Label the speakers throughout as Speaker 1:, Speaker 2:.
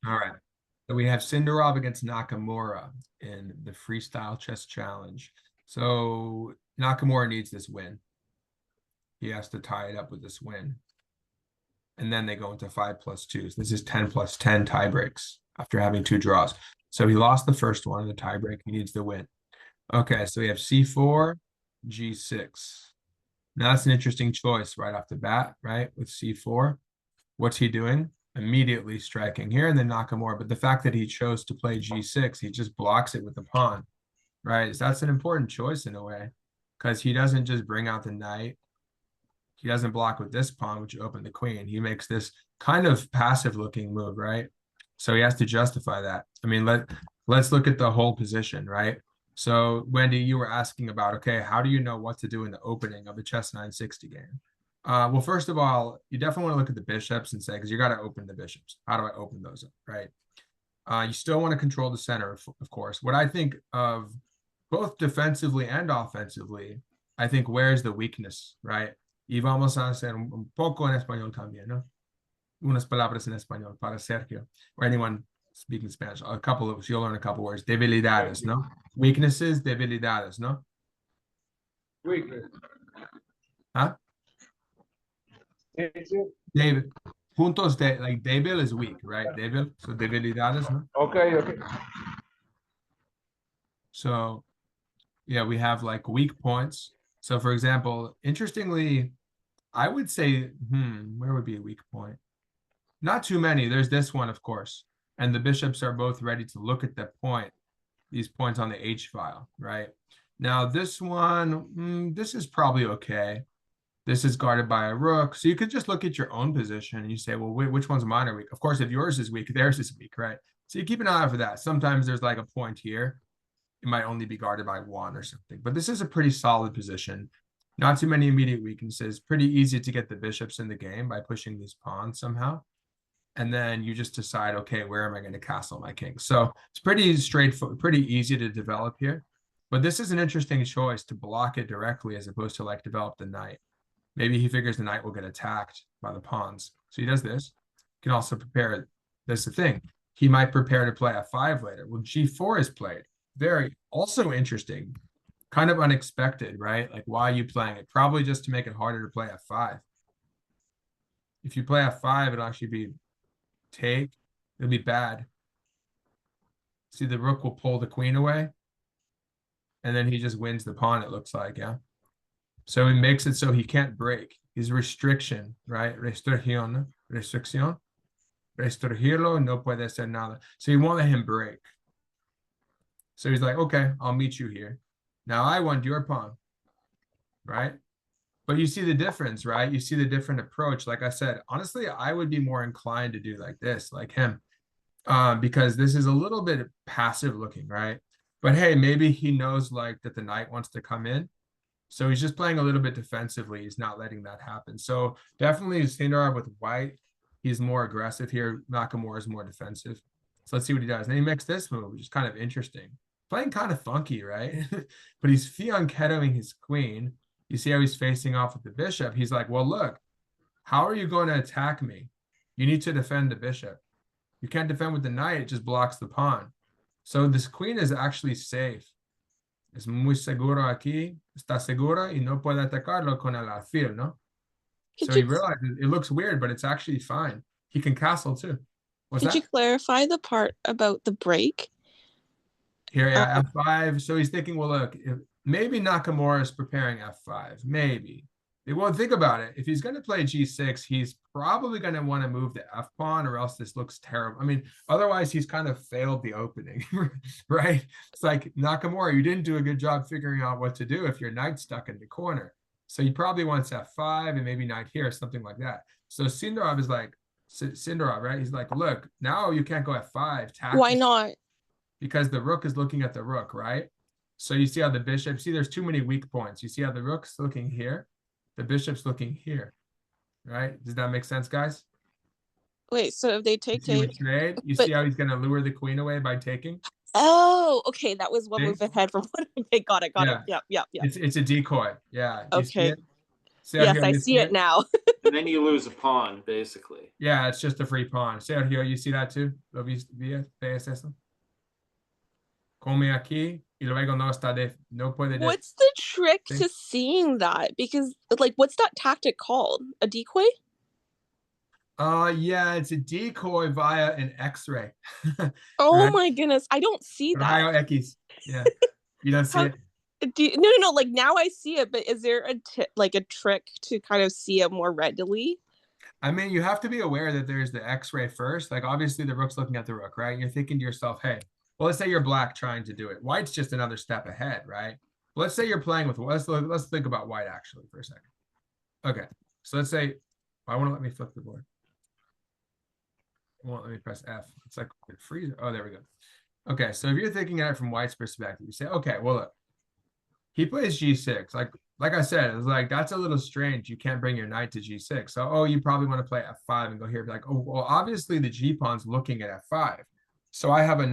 Speaker 1: All right. So we have Sindarov against Nakamura in the Freestyle Chess Challenge. So Nakamura needs this win. He has to tie it up with this win. And then they go into 5+2. So this is 10+10 tie breaks after having 2 draws. So he lost the first one in the tie break. He needs the win. Okay, so we have C4, G6. Now that's an interesting choice right off the bat, right? With C4. What's he doing? Immediately striking here and then Nakamura. But the fact that he chose to play G6, he just blocks it with the pawn, right? So that's an important choice in a way, because he doesn't just bring out the knight. He doesn't block with this pawn, which opened the queen. He makes this kind of passive looking move, right? So he has to justify that. I mean, let's look at the whole position, right? So Wendy, you were asking about, okay, how do you know what to do in the opening of a chess 960 game? Well, first of all, you definitely want to look at the bishops and say, because you got to open the bishops. How do I open those up, right? You still want to control the center, of course. What I think of both defensively and offensively, I think where's the weakness, right? Y vamos a hacer un poco en español también, ¿no? Unas palabras en español para Sergio or anyone speaking Spanish. A couple of, you'll learn a couple words. Debilidades, ¿no? Weaknesses, debilidades, ¿no?
Speaker 2: Weakness.
Speaker 1: Huh? David. Puntos de, like, débil is weak, right? Débil. So debilidades, ¿no?
Speaker 2: Okay, okay.
Speaker 1: So, yeah, we have like weak points. So, for example, interestingly, I would say, where would be a weak point? Not too many. There's this one, of course. And the bishops are both ready to look at that point, these points on the H file, right? Now, this one, this is probably okay. This is guarded by a rook. So you could just look at your own position and you say, well, which one's mine are weak? Of course, if yours is weak, theirs is weak, right? So you keep an eye out for that. Sometimes there's like a point here. It might only be guarded by one or something. But this is a pretty solid position. Not too many immediate weaknesses. Pretty easy to get the bishops in the game by pushing these pawns somehow. And then you just decide, okay, where am I going to castle my king? So it's pretty straightforward, pretty easy to develop here. But this is an interesting choice to block it directly as opposed to like develop the knight. Maybe he figures the knight will get attacked by the pawns. So he does this. He can also prepare. That's the thing. He might prepare to play f5 later. Well, g4 is played. Very also interesting. Kind of unexpected, right? Like, why are you playing it? Probably just to make it harder to play f5. If you play f5, it'll actually be take. It'll be bad. See, the rook will pull the queen away. And then he just wins the pawn, it looks like, yeah. So he makes it so he can't break. He's restriction, right? Restricción. Restringirlo no puede ser nada. So you won't let him break. So he's like, okay, I'll meet you here. Now I want your pawn, right? But you see the difference, right? You see the different approach. Like I said, honestly, I would be more inclined to do like this, like him, because this is a little bit passive looking, right? But hey, maybe he knows like that the knight wants to come in. So he's just playing a little bit defensively. He's not letting that happen. So definitely Sindarov with white, he's more aggressive here. Nakamura is more defensive. So let's see what he does. And he makes this move, which is kind of interesting. Playing kind of funky, right? But he's fianchettoing his queen. You see how he's facing off with the bishop. He's like, well, look, how are you going to attack me? You need to defend the bishop. You can't defend with the knight. It just blocks the pawn. So this queen is actually safe. Es muy seguro aquí. Está segura y no puede atacarlo con el alfil, ¿no? So he realizes it looks weird, but it's actually fine. He can castle too.
Speaker 3: Could you clarify the part about the break?
Speaker 1: Here, yeah, f5. So he's thinking, well, look, maybe Nakamura is preparing f5. Maybe. Well, think about it. If he's going to play g6, he's probably going to want to move the f pawn, or else this looks terrible. I mean, otherwise he's kind of failed the opening, right? It's like, Nakamura, you didn't do a good job figuring out what to do if your knight's stuck in the corner. So he probably wants f5 and maybe knight here, something like that. So Sindarov is like, Sindarov, right? He's like, look, now you can't go f5.
Speaker 3: Why not?
Speaker 1: Because the rook is looking at the rook, right? So you see how the bishop, see, there's too many weak points. You see how the rook's looking here, the bishop's looking here, right? Does that make sense, guys?
Speaker 3: Wait, so if they take,
Speaker 1: trade, you see how he's going to lure the queen away by taking?
Speaker 3: Oh, okay, that was one move ahead from what. Okay, got it. Yep.
Speaker 1: It's a decoy. Yeah.
Speaker 3: Okay. Yes,
Speaker 1: Sergio,
Speaker 3: I
Speaker 1: you
Speaker 3: see it now.
Speaker 4: And then you lose a pawn, basically.
Speaker 1: Yeah, it's just a free pawn. Sergio, you see that too? ¿Lo ves eso? Come aquí y luego no está no puede.
Speaker 3: What's the trick to seeing that? Because like, what's that tactic called? A decoy?
Speaker 1: Yeah, it's a decoy via an X-ray.
Speaker 3: Oh
Speaker 1: Right?
Speaker 3: my goodness, I don't see that.
Speaker 1: Rayo X. Yeah, you don't see
Speaker 3: How-
Speaker 1: it.
Speaker 3: No. Like now I see it, but is there like a trick to kind of see it more readily?
Speaker 1: I mean, you have to be aware that there's the X-ray first. Like, obviously, the rook's looking at the rook, right? And you're thinking to yourself, hey, well, let's say you're black trying to do it. White's just another step ahead, right? Let's say you're playing with. Let's think about white actually for a second. Okay, so let's say I want to let me flip the board. It won't let me press F. It's like it freezes. Oh, there we go. Okay, so if you're thinking at it from white's perspective, you say, okay, well, look, he plays G6. Like I said, it's like that's a little strange. You can't bring your knight to G6. So, oh, you probably want to play F5 and go here. Be like, oh, well, obviously the G pawn's looking at F5. So I have 2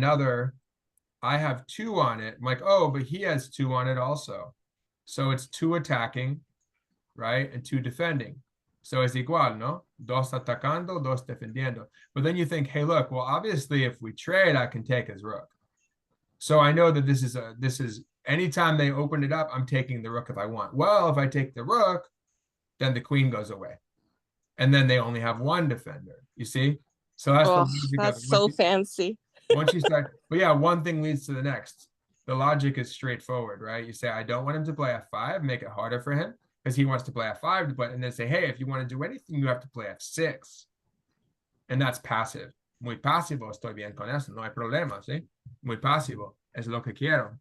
Speaker 1: on it. I'm like, oh, but he has 2 on it also. So it's 2 attacking, right? And 2 defending. So es igual, no? Dos atacando, dos defendiendo. But then you think, hey, look, well, obviously if we trade, I can take his rook. So I know that this is anytime they open it up, I'm taking the rook if I want. Well, if I take the rook, then the queen goes away. And then they only have 1 defender, you see? So that's the logic of it.
Speaker 3: So fancy.
Speaker 1: Once you start, but yeah, one thing leads to the next. The logic is straightforward, right? You say, I don't want him to play F5, make it harder for him because he wants to play F5, but and then say, hey, if you want to do anything, you have to play F6. And that's passive. Muy pasivo, estoy bien con eso, no hay problema, ¿sí? Muy pasivo, es lo que quiero,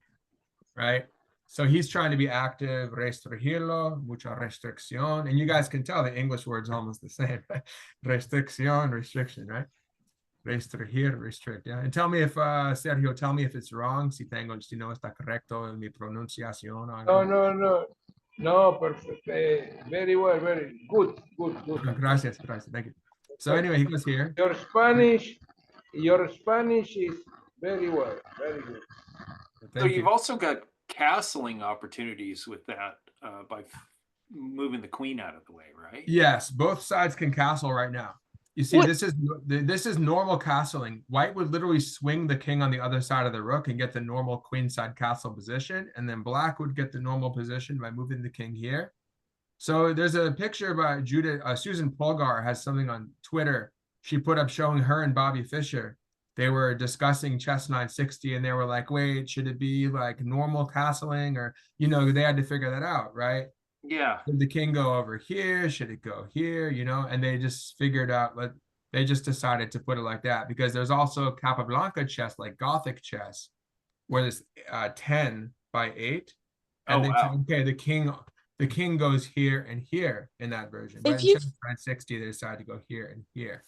Speaker 1: right? So he's trying to be active, restringirlo, mucha restricción. And you guys can tell the English word's almost the same. Restricción, restriction, right? Restringir, restrict, yeah. And tell me if, Sergio, tell me if it's wrong, si no está correcto en mi pronunciación.
Speaker 2: No, perfect. Very well, very good.
Speaker 1: Gracias, thank you. So anyway, he goes here.
Speaker 2: Your Spanish is very well, very good.
Speaker 4: So you've also got castling opportunities with that by moving the queen out of the way, right?
Speaker 1: Yes, both sides can castle right now. You see, this is normal castling. White would literally swing the king on the other side of the rook and get the normal queenside castle position, and then black would get the normal position by moving the king here. So there's a picture by Susan Polgar has something on Twitter. She put up showing her and Bobby Fischer. They were discussing chess 960, and they were like, wait, should it be like normal castling, or, you know, they had to figure that out, right?
Speaker 4: Yeah.
Speaker 1: Should the king go over here? Should it go here? You know, and they just figured out, they just decided to put it like that, because there's also Capablanca chess, like Gothic chess, where there's 10 by 8. And they say, okay, the king goes here and here in that version. But in chess 960, they decided to go here and here,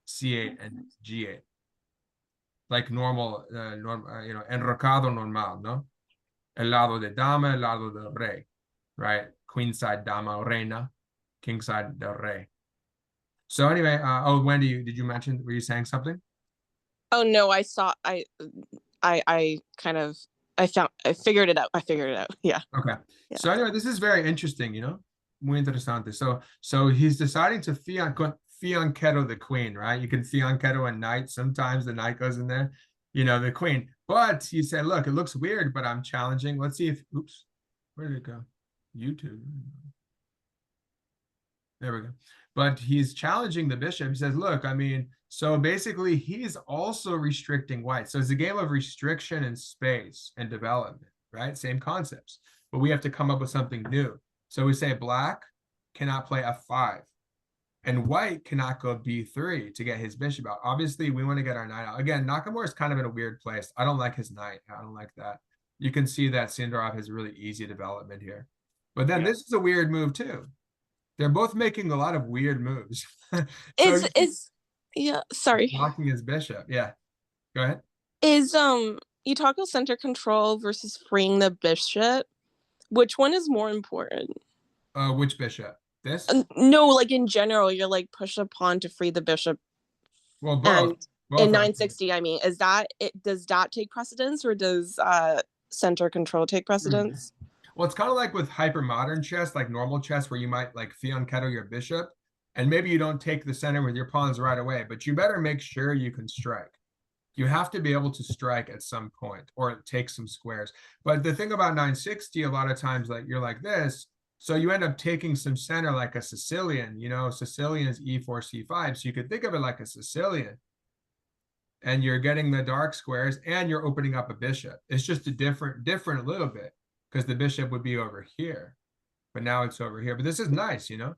Speaker 1: C8 and G8. Like normal, you know, enrocado normal, no? El lado de dama, el lado del rey, right? Queen side dama o reina, king side del rey. So anyway, oh, Wendy, did you mention, were you saying something?
Speaker 3: Oh no, I figured it out. Yeah.
Speaker 1: Okay. Yeah. So anyway, this is very interesting, you know, muy interesante. So he's deciding to fianchetto the queen, right? You can fianchetto a knight. Sometimes the knight goes in there, you know, the queen. But you say, look, it looks weird, but I'm challenging. Let's see if, oops, where did it go? YouTube. There we go. But he's challenging the bishop. He says, look, I mean, so basically he's also restricting white. So it's a game of restriction and space and development, right? Same concepts, but we have to come up with something new. So we say black cannot play F5 and white cannot go B3 to get his bishop out. Obviously we want to get our knight out. Again, Nakamura is kind of in a weird place. I don't like his knight. I don't like that. You can see that Sindarov has really easy development here. But then this is a weird move too. They're both making a lot of weird moves.
Speaker 3: Yeah, sorry.
Speaker 1: Blocking his bishop. Yeah. Go ahead.
Speaker 3: You talk about center control versus freeing the bishop. Which one is more important?
Speaker 1: Which bishop? This?
Speaker 3: No, like in general, you're like push a pawn to free the bishop.
Speaker 1: Well, both.
Speaker 3: In 960, I mean, does that take precedence, or does center control take precedence?
Speaker 1: Well, it's kind of like with hyper modern chess, like normal chess, where you might like fianchetto your bishop, and maybe you don't take the center with your pawns right away, but you better make sure you can strike. You have to be able to strike at some point or take some squares. But the thing about 960, a lot of times, like you're like this, so you end up taking some center like a Sicilian, Sicilian is e4, c5. So you could think of it like a Sicilian. And you're getting the dark squares and you're opening up a bishop. It's just a different a little bit because the bishop would be over here, but now it's over here. But this is nice, because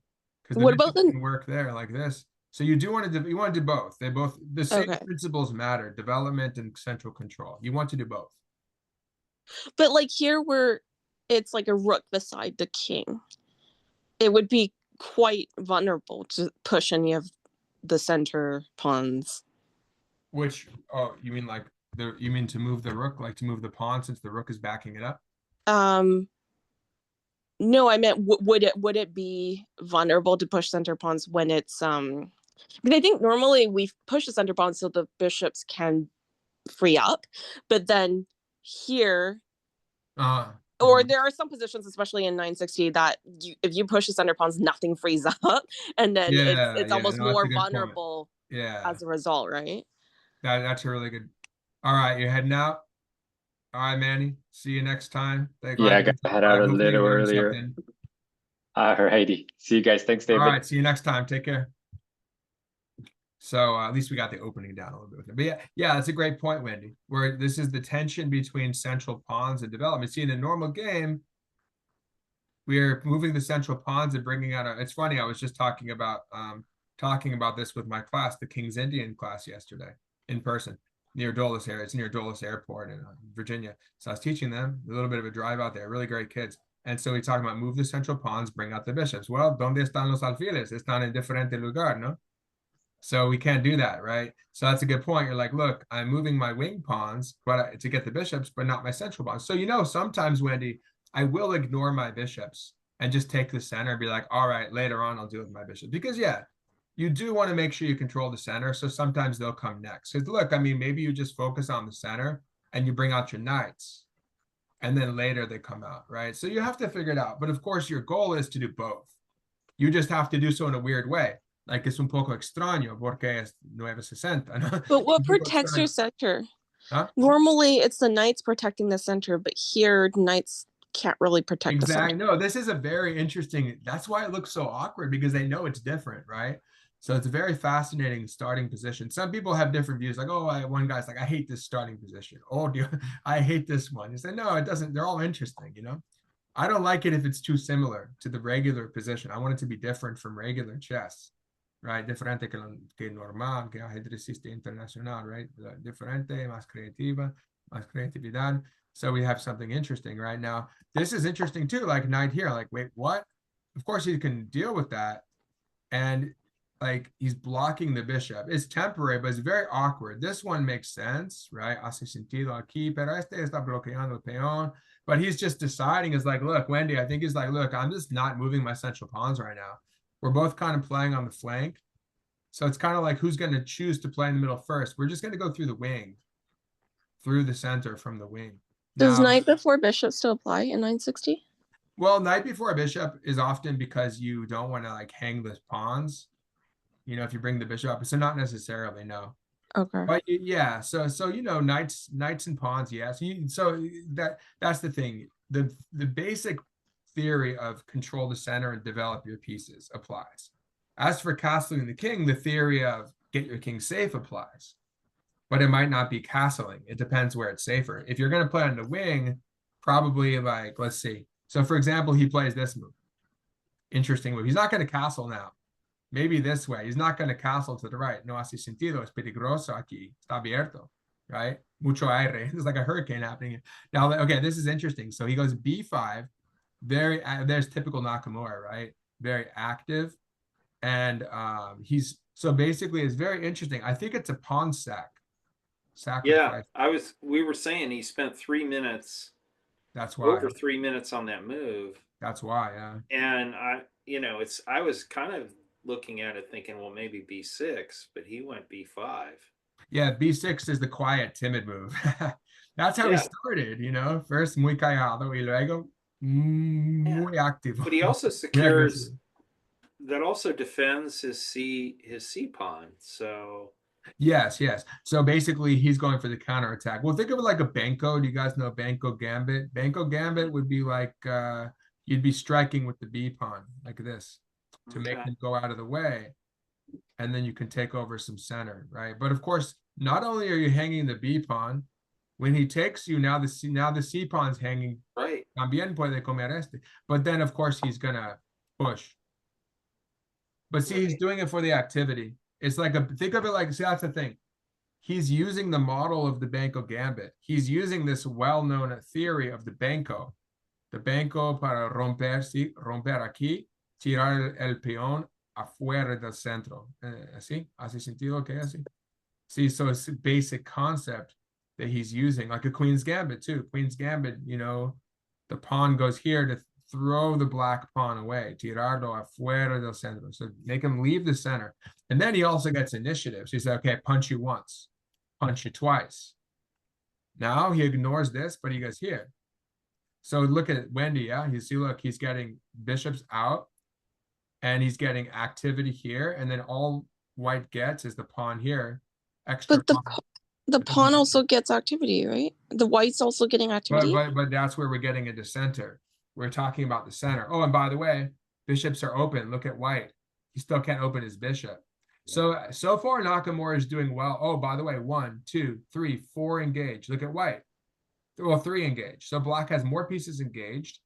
Speaker 1: the
Speaker 3: What
Speaker 1: bishop
Speaker 3: about the
Speaker 1: can work there like this. So you want to do both. The same
Speaker 3: Okay.
Speaker 1: principles matter, development and central control. You want to do both.
Speaker 3: But like here where it's like a rook beside the king, it would be quite vulnerable to push any of the center pawns.
Speaker 1: Which, you mean like you mean to move the rook, like to move the pawn since the rook is backing it up?
Speaker 3: No, I meant would it be vulnerable to push center pawns when it's because I think normally we push the center pawns so the bishops can free up, but then here or there are some positions, especially in 960, that if you push the center pawns, nothing frees up, and then it's almost more vulnerable as a result, right?
Speaker 1: That's a really good. All right, you're heading out. All right, Manny. See you next time.
Speaker 5: Yeah, I got to head out a little earlier. All righty. See you guys. Thanks, David.
Speaker 1: All right, see you next time. Take care. So at least we got the opening down a little bit with it. But yeah, that's a great point, Wendy, where this is the tension between central pawns and development. See, in a normal game, we're moving the central pawns and bringing out it's funny, I was just talking about this with my class, the King's Indian class yesterday in person near Dulles area. It's near Dulles Airport in Virginia. So I was teaching them a little bit of a drive out there, really great kids. And so we talked about move the central pawns, bring out the bishops. Well, ¿dónde están los alfiles? Están en diferente lugar, no? So we can't do that, right? So that's a good point. You're like, look, I'm moving my wing pawns to get the bishops, but not my central pawns. So, sometimes, Wendy, I will ignore my bishops and just take the center and be like, all right, later on, I'll deal with my bishop. Because, you do want to make sure you control the center. So sometimes they'll come next. Because, look, maybe you just focus on the center and you bring out your knights. And then later they come out, right? So you have to figure it out. But, of course, your goal is to do both. You just have to do so in a weird way. Like es un poco extraño porque es 960, ¿no?
Speaker 3: But what protects your center?
Speaker 1: Huh?
Speaker 3: Normally, it's the knights protecting the center, but here, knights can't really protect the center.
Speaker 1: No, this is a very interesting. That's why it looks so awkward, because they know it's different, right? So it's a very fascinating starting position. Some people have different views. Like, one guy's like, I hate this starting position. I hate this one. You say, no, it doesn't. They're all interesting, I don't like it if it's too similar to the regular position. I want it to be different from regular chess. Right, diferente que normal, que ajedrecista internacional, right? Diferente, más creativa, más creatividad. So we have something interesting right now. This is interesting too, like knight here, like, wait, what? Of course you can deal with that. And like, he's blocking the bishop. It's temporary, but it's very awkward. This one makes sense, right? Hace sentido aquí, pero este está bloqueando el peón. But he's just deciding, is like, look, Wendy, I think he's like, look, I'm just not moving my central pawns right now. We're both kind of playing on the flank. So it's kind of like, who's going to choose to play in the middle first? We're just going to go through the wing, through the center from the wing.
Speaker 3: Does knight before bishop still apply in 960?
Speaker 1: Well, knight before a bishop is often because you don't want to like hang the pawns, if you bring the bishop up. So not necessarily, no.
Speaker 3: Okay.
Speaker 1: But yeah, so knights and pawns, yeah. So that's the thing. The basic theory of control the center and develop your pieces applies. As for castling the king, the theory of get your king safe applies. But it might not be castling. It depends where it's safer. If you're going to play on the wing, probably like, let's see. So for example, he plays this move. Interesting move. He's not going to castle now. Maybe this way. He's not going to castle to the right. No hace sentido. Es peligroso aquí. Está abierto. Right? Mucho aire. There's like a hurricane happening. Now, okay, this is interesting. So he goes b5. There's typical Nakamura, right? Very active. And so basically it's very interesting. I think it's a pawn sacrifice.
Speaker 4: Yeah, we were saying he spent 3 minutes.
Speaker 1: That's why.
Speaker 4: Over 3 minutes on that move.
Speaker 1: That's why, yeah.
Speaker 4: And I was kind of looking at it thinking, well, maybe b6, but he went b5.
Speaker 1: Yeah, b6 is the quiet, timid move. That's how he started, first muy callado y luego Muy active.
Speaker 4: But he also
Speaker 1: Muy
Speaker 4: secures.
Speaker 1: agresivo.
Speaker 4: That also defends his C pawn. So
Speaker 1: Yes, yes. So basically, he's going for the counterattack. Well, think of it like a Banco. Do you guys know Banco Gambit? Banco Gambit would be like you'd be striking with the B pawn like this to make
Speaker 4: okay.
Speaker 1: them go out of the way, and then you can take over some center, right? But of course, not only are you hanging the B pawn, when he takes you now, the C pawn's hanging.
Speaker 4: Right.
Speaker 1: También puede comer este, but then of course he's gonna push. But see, he's doing it for the activity. It's like think of it like, see, that's the thing. He's using the model of the Banco Gambit. He's using this well-known theory of the Banco. The Banco para romper, sí, romper aquí, tirar el peón afuera del centro. ¿Así? ¿Hace sentido que así? See, so it's a basic concept that he's using, like a Queen's Gambit too. Queen's Gambit, you know, the pawn goes here to throw the black pawn away, tirarlo afuera del centro. So make him leave the center. And then he also gets initiative. So he said, okay, punch you once, punch you twice. Now he ignores this, but he goes here. So look at Wendy, yeah? You see, look, he's getting bishops out and he's getting activity here. And then all white gets is the pawn here. Extra
Speaker 3: But the pawn also gets activity, right? The white's also getting activity.
Speaker 1: But that's where we're getting into center. We're talking about the center. Oh, and by the way, bishops are open. Look at white. He still can't open his bishop. So far, Nakamura is doing well. Oh, by the way, 1, 2, 3, 4 engaged. Look at white. Well, 3 engaged. So black has more pieces engaged.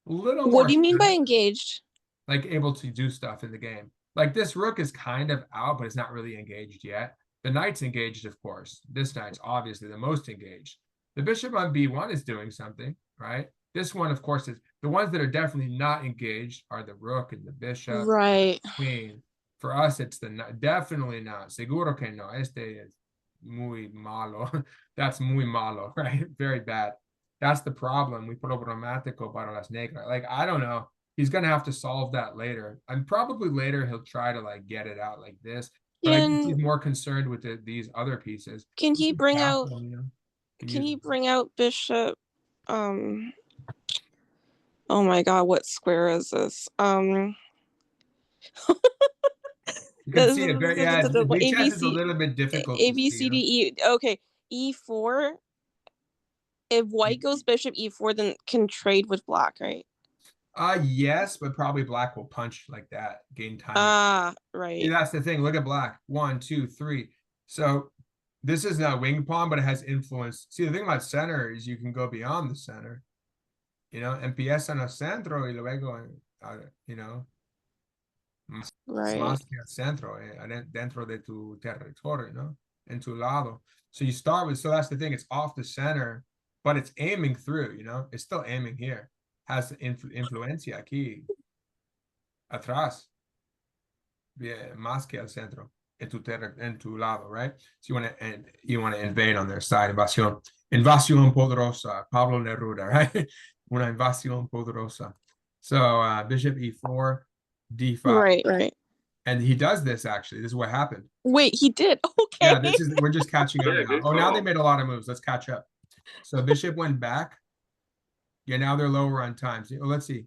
Speaker 1: A little more.
Speaker 3: What do you mean by engaged?
Speaker 1: Like able to do stuff in the game. Like this rook is kind of out, but it's not really engaged yet. The knight's engaged, of course. This knight's obviously the most engaged. The bishop on b1 is doing something, right? This one, of course, is the ones that are definitely not engaged are the rook and the bishop,
Speaker 3: right?
Speaker 1: Queen. For us, it's definitely not. Seguro que no. Este es muy malo. That's muy malo, right? Very bad. That's the problem. We problemático para las negras. Like, I don't know. He's gonna have to solve that later. And probably later he'll try to like get it out like this. But I think he's more concerned with these other pieces.
Speaker 3: Can he bring out?
Speaker 1: You know?
Speaker 3: Can he bring out bishop? Oh my God, what square is this?
Speaker 1: You can see it very, yeah, the chess is a little bit difficult.
Speaker 3: A, B, C, D, E. Okay, E4. If white goes bishop E4, then can trade with black, right?
Speaker 1: Yes, but probably black will punch like that, gain time.
Speaker 3: Right.
Speaker 1: See, that's the thing. Look at black. 1, 2, 3. So this is not wing pawn, but it has influence. See, the thing about center is you can go beyond the center. You know, empieza en el centro y luego, you know,
Speaker 3: right.
Speaker 1: Más que el centro, dentro de tu territorio, ¿no? En tu lado. So you start with, so that's the thing, it's off the center, but it's aiming through, you know, it's still aiming here. Has influencia aquí, atrás, más que el centro, en tu lado, right? So you want to invade on their side, invasión poderosa, Pablo Neruda, right? Una invasión poderosa. So bishop e4, d5.
Speaker 3: Right.
Speaker 1: And he does this actually. This is what happened.
Speaker 3: Wait, he did. Okay.
Speaker 1: Yeah, we're just catching up now. Oh, now they made a lot of moves. Let's catch up. So bishop went back. Yeah, now they're lower on time. So, let's see. I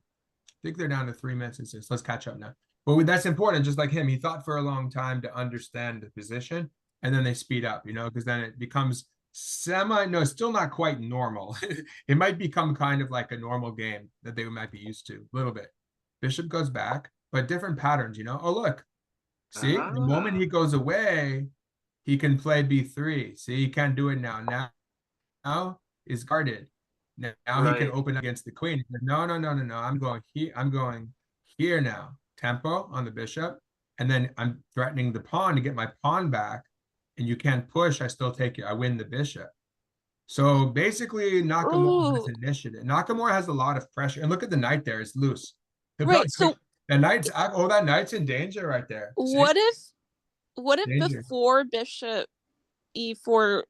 Speaker 1: think they're down to 3 minutes and 6. Let's catch up now. But that's important. Just like him, he thought for a long time to understand the position, and then they speed up, you know, because then it becomes no, it's still not quite normal. It might become kind of like a normal game that they might be used to a little bit. Bishop goes back, but different patterns, you know. Oh, look. See, the moment he goes away, he can play b3. See, he can't do it now. Now is guarded. Now he can open against the queen. No. I'm going here. I'm going here now. Tempo on the bishop, and then I'm threatening the pawn to get my pawn back. And you can't push. I still take it. I win the bishop. So basically, Nakamura has initiative. Nakamura has a lot of pressure. And look at the knight there; it's loose.
Speaker 3: Right. So
Speaker 1: that knight's in danger right there. See?
Speaker 3: What if danger. Before bishop e4,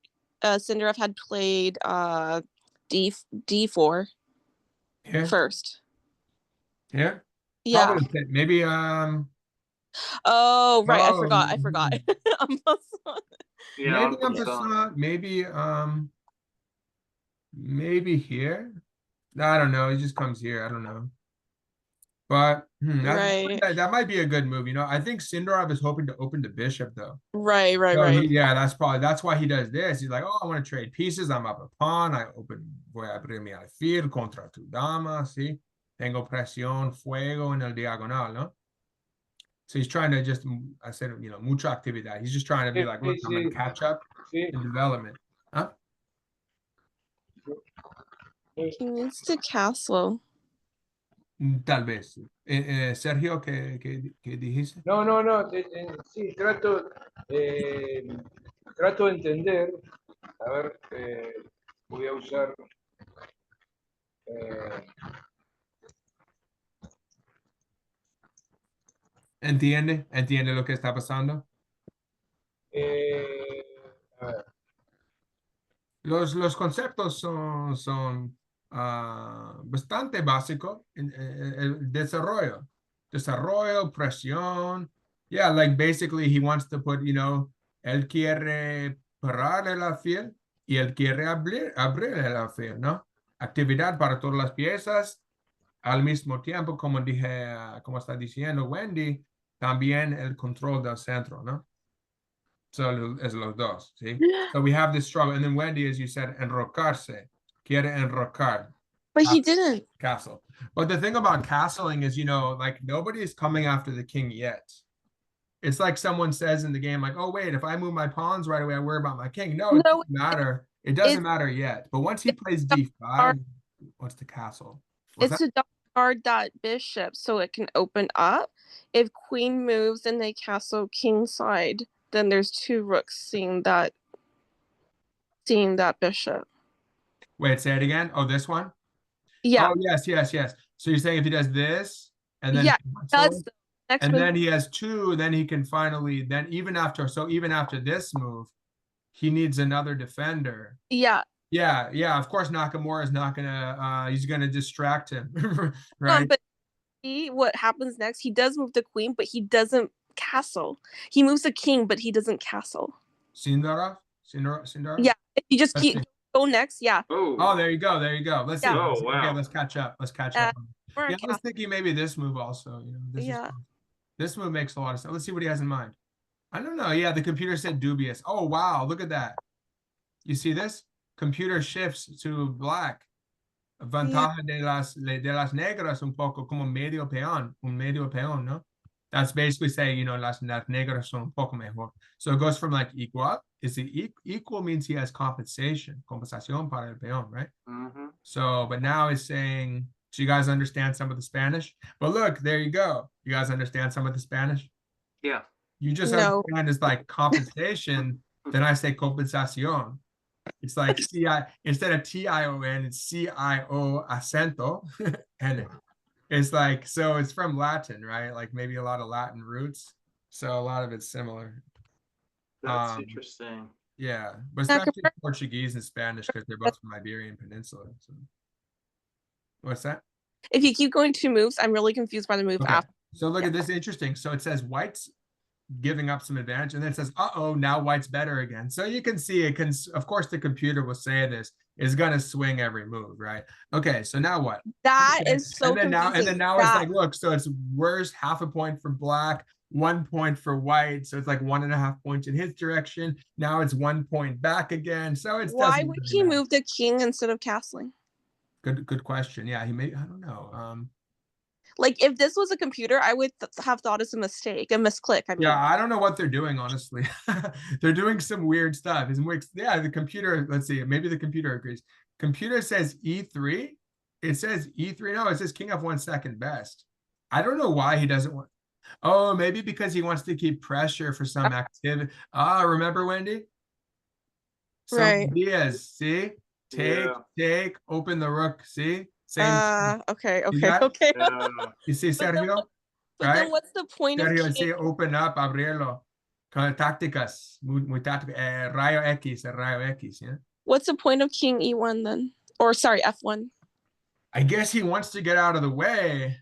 Speaker 3: Sindarov had played d4
Speaker 1: here?
Speaker 3: First?
Speaker 1: Here?
Speaker 3: Yeah.
Speaker 1: Probably, maybe
Speaker 3: Oh right, I forgot.
Speaker 1: Maybe maybe here. I don't know. He just comes here. I don't know. But
Speaker 3: Right.
Speaker 1: that might be a good move. You know, I think Sindarov is hoping to open the bishop though.
Speaker 3: Right.
Speaker 1: So
Speaker 3: Right.
Speaker 1: yeah, that's why he does this. He's like, oh, I want to trade pieces. I'm up a pawn. I open, voy a abrir mi alfil contra tu dama. Sí, tengo presión, fuego en el diagonal, no? So he's trying to just, I said, you know, mucha actividad. He's just trying to be like, look, I'm gonna catch up
Speaker 2: Sí.
Speaker 1: in development. Huh?
Speaker 3: He needs to castle.
Speaker 1: Tal vez. Sergio, ¿qué dijiste?
Speaker 2: No, no, no. Sí, trato de entender. A ver, voy a usar. eh,
Speaker 1: ¿Entiende lo que está pasando?
Speaker 2: a ver.
Speaker 1: Los conceptos son bastante básicos. El desarrollo, presión. Yeah, like basically he wants to put, you know, él quiere parar el alfil y él quiere abrir el alfil, ¿no? Actividad para todas las piezas. Al mismo tiempo, como dije, como está diciendo Wendy, también el control del centro, ¿no? So es los dos, ¿sí? So we have this struggle. And then Wendy, as you said, enrocarse. Quiere enrocar.
Speaker 3: But he didn't.
Speaker 1: Castle. But the thing about castling is, you know, like nobody is coming after the king yet. It's like someone says in the game, like, oh, wait, if I move my pawns right away, I worry about my king. No, it doesn't matter. It doesn't matter yet. But once he plays d5, what's the castle?
Speaker 3: It's to guard that bishop so it can open up. If queen moves and they castle king side, then there's two rooks seeing that bishop.
Speaker 1: Wait, say it again. Oh, this one?
Speaker 3: Yeah.
Speaker 1: Oh, yes. So you're saying if he does this, and then
Speaker 3: that's the next
Speaker 1: and
Speaker 3: move.
Speaker 1: then he has two, then he can finally, then even after this move, he needs another defender.
Speaker 3: Yeah.
Speaker 1: Yeah. Of course, Nakamura is not gonna he's gonna distract him, right?
Speaker 3: But see what happens next. He does move the queen, but he doesn't castle. He moves the king, but he doesn't castle.
Speaker 1: Sindarov?
Speaker 3: Yeah. If you just go next, yeah.
Speaker 1: Oh, there you go. Let's see.
Speaker 4: Oh, wow.
Speaker 1: Okay, let's catch up. Yeah, I was thinking maybe this move also, you know, this move makes a lot of sense. Let's see what he has in mind. I don't know. Yeah, the computer said dubious. Oh, wow, look at that. You see this? Computer shifts to black. Ventaja de las negras un poco como un medio peón, ¿no? That's basically saying, you know, las negras son un poco mejor. So it goes from like equal. Is it equal means he has compensación para el peón, right?
Speaker 4: Mm-hmm.
Speaker 1: So, but now it's saying, so you guys understand some of the Spanish? But look, there you go. You guys understand some of the Spanish?
Speaker 4: Yeah.
Speaker 1: You just understand it's like compensation. Then I say compensación. It's like CI instead of TION, it's CIO acento. And it's like, so it's from Latin, right? Like maybe a lot of Latin roots. So a lot of it's similar.
Speaker 4: That's interesting.
Speaker 1: Yeah, but especially Portuguese and Spanish because they're both from Iberian Peninsula. So. What's that?
Speaker 3: If you keep going two moves, I'm really confused by the move after.
Speaker 1: So look at this, interesting. So it says white's giving up some advantage, and then it says, uh-oh, now white's better again. So you can see it can, of course, the computer will say this is gonna swing every move, right? Okay, so now what?
Speaker 3: That is so
Speaker 1: and then
Speaker 3: confusing.
Speaker 1: now it's like, look, so it's worse, half a point for black, 1 point for white, so it's like 1.5 points in his direction. Now it's 1 point back again. So it's
Speaker 3: why would he move the king instead of castling?
Speaker 1: Good question. Yeah, he may, I don't know.
Speaker 3: Like if this was a computer, I would have thought it's a mistake, a misclick. I mean.
Speaker 1: Yeah, I don't know what they're doing, honestly. They're doing some weird stuff. Yeah, the computer, let's see, maybe the computer agrees. Computer says E3. It says E3. No, it says king f1 second best. I don't know why he doesn't want. Oh, maybe because he wants to keep pressure for some activity. Remember, Wendy? Some ideas, see? Take, open the rook, see? Same.
Speaker 3: Okay.
Speaker 1: You see, Sergio?
Speaker 3: But then what's the point
Speaker 1: Sergio,
Speaker 3: of
Speaker 1: see, open up, abrirlo. Con tácticas, muy tácticas. Rayo X, yeah?
Speaker 3: What's the point of king E1 then? Or sorry, F1?
Speaker 1: I guess he wants to get out of the way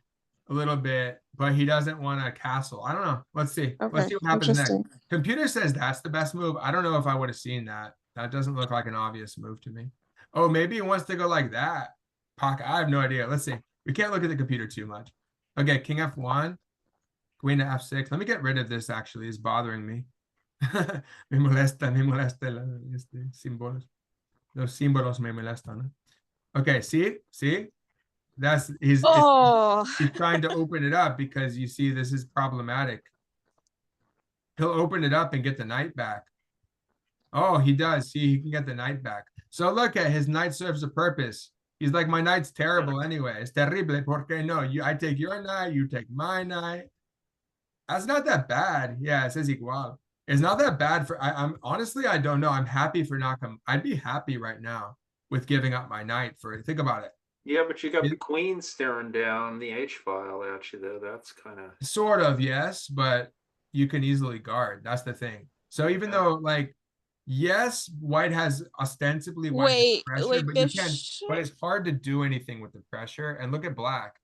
Speaker 1: a little bit, but he doesn't want a castle. I don't know. Let's see. Let's see what happens next. Computer says that's the best move. I don't know if I would have seen that. That doesn't look like an obvious move to me. Oh, maybe he wants to go like that. pocket. I have no idea. Let's see. We can't look at the computer too much. Okay, king f1, queen to f6. Let me get rid of this, actually. It's bothering me. Me molesta símbolos. Los símbolos me molestan. Okay, see? That's he's trying to open it up because you see this is problematic. He'll open it up and get the knight back. Oh, he does. See, he can get the knight back. So look at his knight serves a purpose. He's like, my knight's terrible anyway. It's terrible. Porque no, I take your knight, you take my knight. That's not that bad. Yeah, it says igual. It's not that bad for. I'm honestly, I don't know. I'm happy for Nakamura. I'd be happy right now with giving up my knight for. Think about it.
Speaker 4: Yeah, but you got the queen staring down the H file at you, though. That's kind of
Speaker 1: sort of, yes, but you can easily guard. That's the thing. So even though, like, yes, white has ostensibly pressure, but you can. But it's hard to do anything with the pressure. And look at black.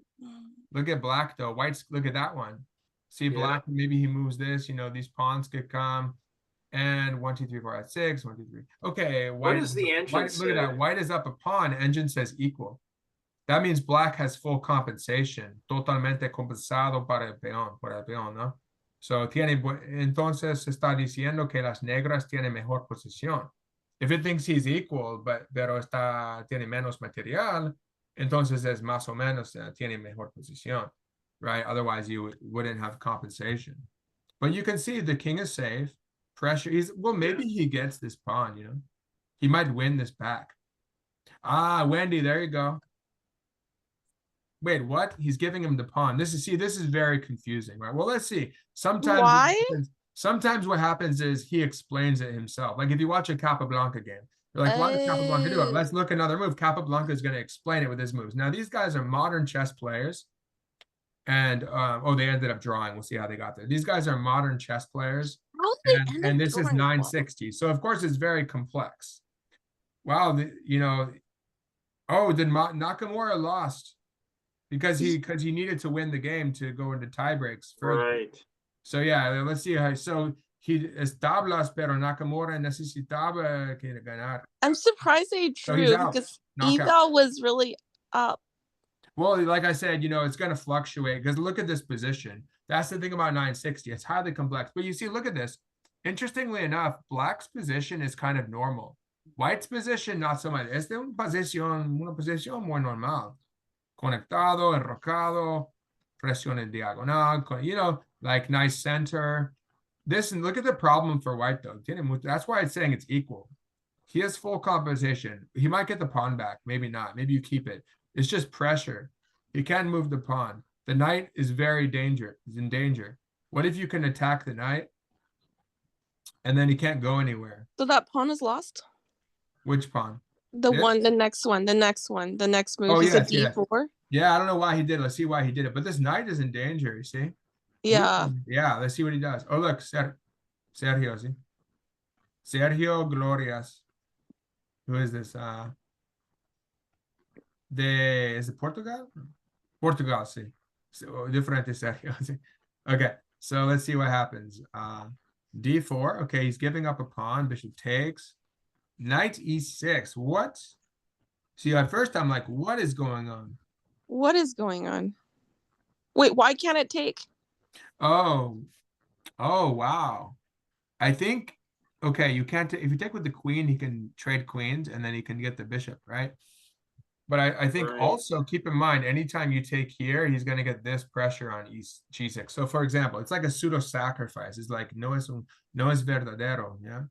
Speaker 1: Look at black though. White's look at that one. See black. Maybe he moves this. You know, these pawns could come. And 1, 2, 3, 4, 5, 6. 1, 2, 3. Okay. White,
Speaker 4: what does the engine say?
Speaker 1: Look at that. White is up a pawn. Engine says equal. That means black has full compensation. Totalmente compensado para el peón, ¿no? So, entonces está diciendo que las negras tienen mejor posición. If it thinks he's equal, pero tiene menos material, entonces es más o menos tiene mejor posición, right? Otherwise, you wouldn't have compensation. But you can see the king is safe. Pressure. Maybe he gets this pawn, you know? He might win this back. Ah, Wendy, there you go. Wait, what? He's giving him the pawn. This is very confusing, right? Well, let's see. Sometimes what happens is he explains it himself. Like if you watch a Capablanca game, you're like, what does Capablanca do? Let's look another move. Capablanca is going to explain it with his moves. Now, these guys are modern chess players. And they ended up drawing. We'll see how they got there. These guys are modern chess players. And this is 960. So of course it's very complex. Wow, Nakamura lost. Because he needed to win the game to go into tie breaks further. Right. So yeah, let's see how. So he establas, pero Nakamura necesitaba que ganar.
Speaker 3: I'm surprised they drew because Eval was really up.
Speaker 1: Well, like I said, it's going to fluctuate because look at this position. That's the thing about 960. It's highly complex. But you see, look at this. Interestingly enough, black's position is kind of normal. White's position, not so much. Es una posición muy normal. Conectado, enrocado, presión en diagonal, like nice center. And look at the problem for white though. That's why it's saying it's equal. He has full compensation. He might get the pawn back, maybe not. Maybe you keep it. It's just pressure. He can't move the pawn. The knight is in danger. What if you can attack the knight and then he can't go anywhere?
Speaker 3: So that pawn is lost?
Speaker 1: Which pawn?
Speaker 3: The next move is a d4.
Speaker 1: Yeah, I don't know why he did it. Let's see why he did it. But this knight is in danger, you see?
Speaker 3: Yeah.
Speaker 1: Yeah, let's see what he does. Oh, look, Sergio, see? Sergio Glorias. Who is this? Is it Portugal? Portugal, see. So, diferente Sergio, see? Okay, so let's see what happens. D4, okay, he's giving up a pawn. Bishop takes. Knight e6. What? See, at first I'm like, what is going on?
Speaker 3: What is going on? Wait, why can't it take?
Speaker 1: Oh, wow. I think, okay, you can't, if you take with the queen, he can trade queens and then he can get the bishop, right? But I think also keep in mind, anytime you take here, he's going to get this pressure on g6. So for example, it's like a pseudo sacrifice. It's like, no es verdadero, yeah?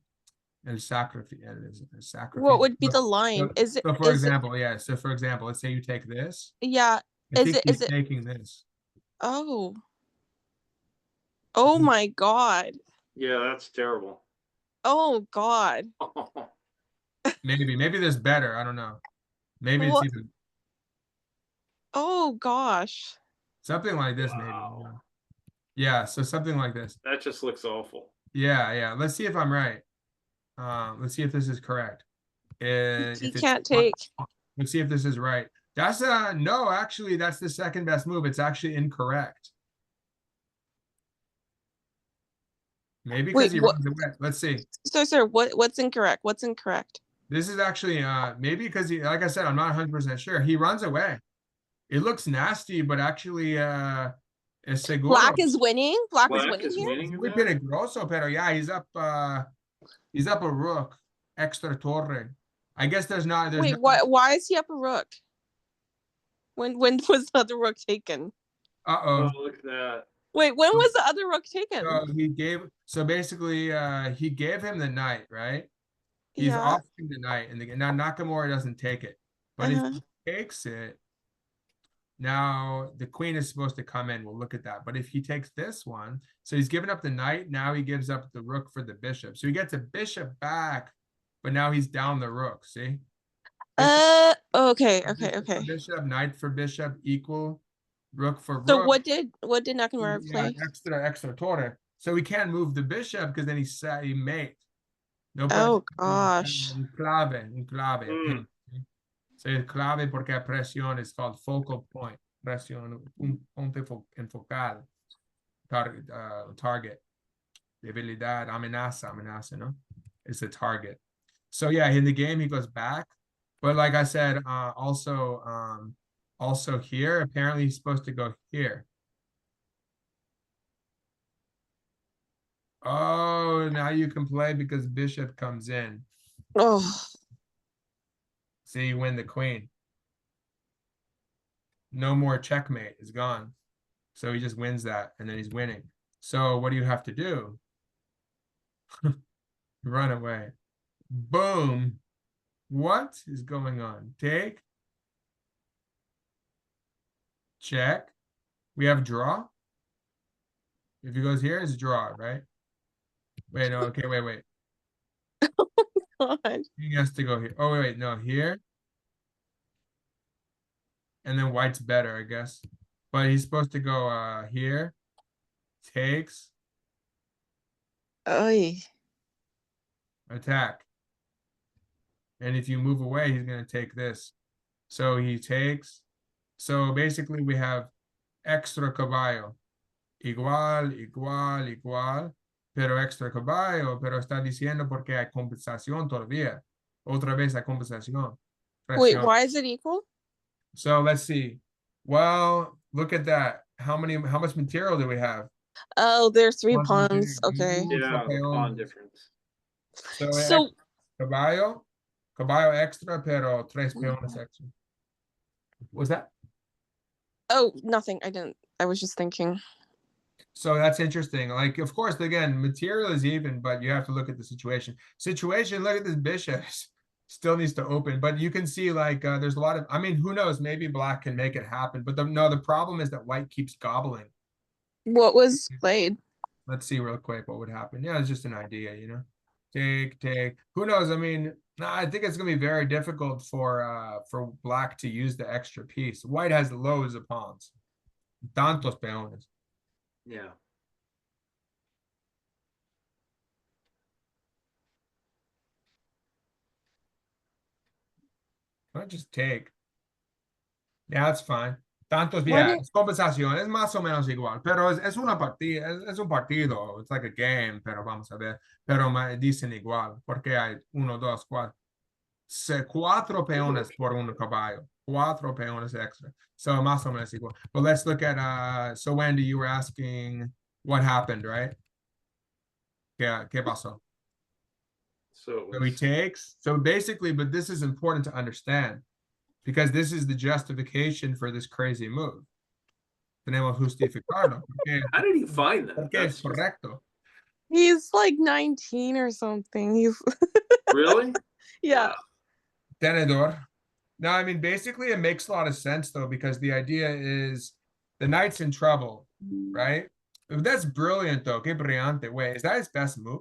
Speaker 1: El sacrifice.
Speaker 3: What would be the line?
Speaker 1: So for example, let's say you take this.
Speaker 3: Yeah.
Speaker 1: Is it taking this?
Speaker 3: Oh my God.
Speaker 4: Yeah, that's terrible.
Speaker 3: Oh God.
Speaker 1: Maybe there's better. I don't know. Maybe it's even.
Speaker 3: Oh gosh.
Speaker 1: Something like this, maybe. Yeah, so something like this.
Speaker 4: That just looks awful.
Speaker 1: Yeah. Let's see if I'm right. Let's see if this is correct.
Speaker 3: He can't take.
Speaker 1: Let's see if this is right. That's no, actually, that's the second best move. It's actually incorrect. Maybe because he runs away. Let's see.
Speaker 3: So, sir, what's incorrect? What's incorrect?
Speaker 1: This is actually maybe because he, like I said, I'm not 100% sure. He runs away. It looks nasty, but actually es seguro.
Speaker 3: Black is winning. Black is
Speaker 4: Black
Speaker 3: winning
Speaker 4: is
Speaker 3: here.
Speaker 4: winning.
Speaker 1: Muy
Speaker 4: that?
Speaker 1: peligroso, pero yeah, he's up a rook, extra torre. I guess there's
Speaker 3: Wait,
Speaker 1: no,
Speaker 3: why is he up a rook? When was the other rook taken?
Speaker 1: uh-oh.
Speaker 4: Oh, look at that.
Speaker 3: Wait, when was the other rook taken?
Speaker 1: So basically he gave him the knight, right? He's
Speaker 3: Yeah.
Speaker 1: offering the knight, and now Nakamura doesn't take it. But if
Speaker 3: Uh-huh.
Speaker 1: he takes it, now the queen is supposed to come in. We'll look at that. But if he takes this one, so he's given up the knight, now he gives up the rook for the bishop. So he gets a bishop back, but now he's down the rook, see?
Speaker 3: Okay.
Speaker 1: Bishop for bishop, knight for bishop, equal, rook for rook.
Speaker 3: So what did Nakamura play?
Speaker 1: Extra torre. So he can't move the bishop because then he mate. No.
Speaker 3: Oh gosh.
Speaker 1: Un clave.
Speaker 4: Mm.
Speaker 1: So el clave porque a presión is called focal point. Presión, un punto enfocal. Target. Debilidad, amenaza, no? It's a target. So yeah, in the game he goes back. But like I said, also here, apparently he's supposed to go here. Oh, now you can play because bishop comes in.
Speaker 3: Oh.
Speaker 1: So you win the queen. No more checkmate, is gone. So he just wins that, and then he's winning. So what do you have to do? Run away. Boom. What is going on? Take. Check. We have draw. If he goes here, it's draw, right? Wait, no, okay, wait.
Speaker 3: God.
Speaker 1: He has to go here. Oh, wait, no, here. And then white's better, I guess. But he's supposed to go here. Takes.
Speaker 3: Oy.
Speaker 1: Attack. And if you move away, he's going to take this. So he takes. So basically we have extra caballo. Igual. Pero extra caballo. Pero está diciendo porque hay compensación todavía. Otra vez hay compensación.
Speaker 3: Wait,
Speaker 1: Presión.
Speaker 3: why is it equal?
Speaker 1: So let's see. Well, look at that. How much material do we have?
Speaker 3: Oh, there's 3
Speaker 1: One,
Speaker 3: pawns.
Speaker 1: two,
Speaker 3: Okay.
Speaker 4: Yeah, the pawn difference.
Speaker 3: So
Speaker 1: caballo extra, pero 3 peones extra. What's that?
Speaker 3: oh, nothing. I was just thinking.
Speaker 1: So that's interesting. Like, of course, again, material is even, but you have to look at the situation. Look at this bishop. Still needs to open, but you can see like there's a lot of, I mean, who knows, maybe black can make it happen, but the problem is that white keeps gobbling.
Speaker 3: What was played?
Speaker 1: Let's see real quick what would happen. Yeah, it's just an idea, you know. Take. Who knows? I mean, I think it's gonna be very difficult for black to use the extra piece. White has loads of pawns. Tantos peones.
Speaker 4: Yeah.
Speaker 1: I'll just take. Yeah, that's fine. Tantos, yeah, es compensación, es más o menos igual, pero es una partida, es un partido, it's like a game, pero vamos a ver, pero me dicen igual, porque hay 1, 2, 4, 4 peones por un caballo, 4 peones extra, so más o menos igual. But let's look at, so Wendy, you were asking what happened, right? ¿Qué pasó?
Speaker 4: So
Speaker 1: he takes, so basically, but this is important to understand, because this is the justification for this crazy move. Tenemos justificarlo.
Speaker 4: How did he find that?
Speaker 1: Porque es correcto.
Speaker 3: He's like 19 or something. He's
Speaker 4: Really?
Speaker 3: yeah.
Speaker 4: Wow.
Speaker 1: Tenedor. No, I mean, basically it makes a lot of sense though, because the idea is the knight's in trouble, right? That's brilliant though. Que brillante. Wait, is that his best move?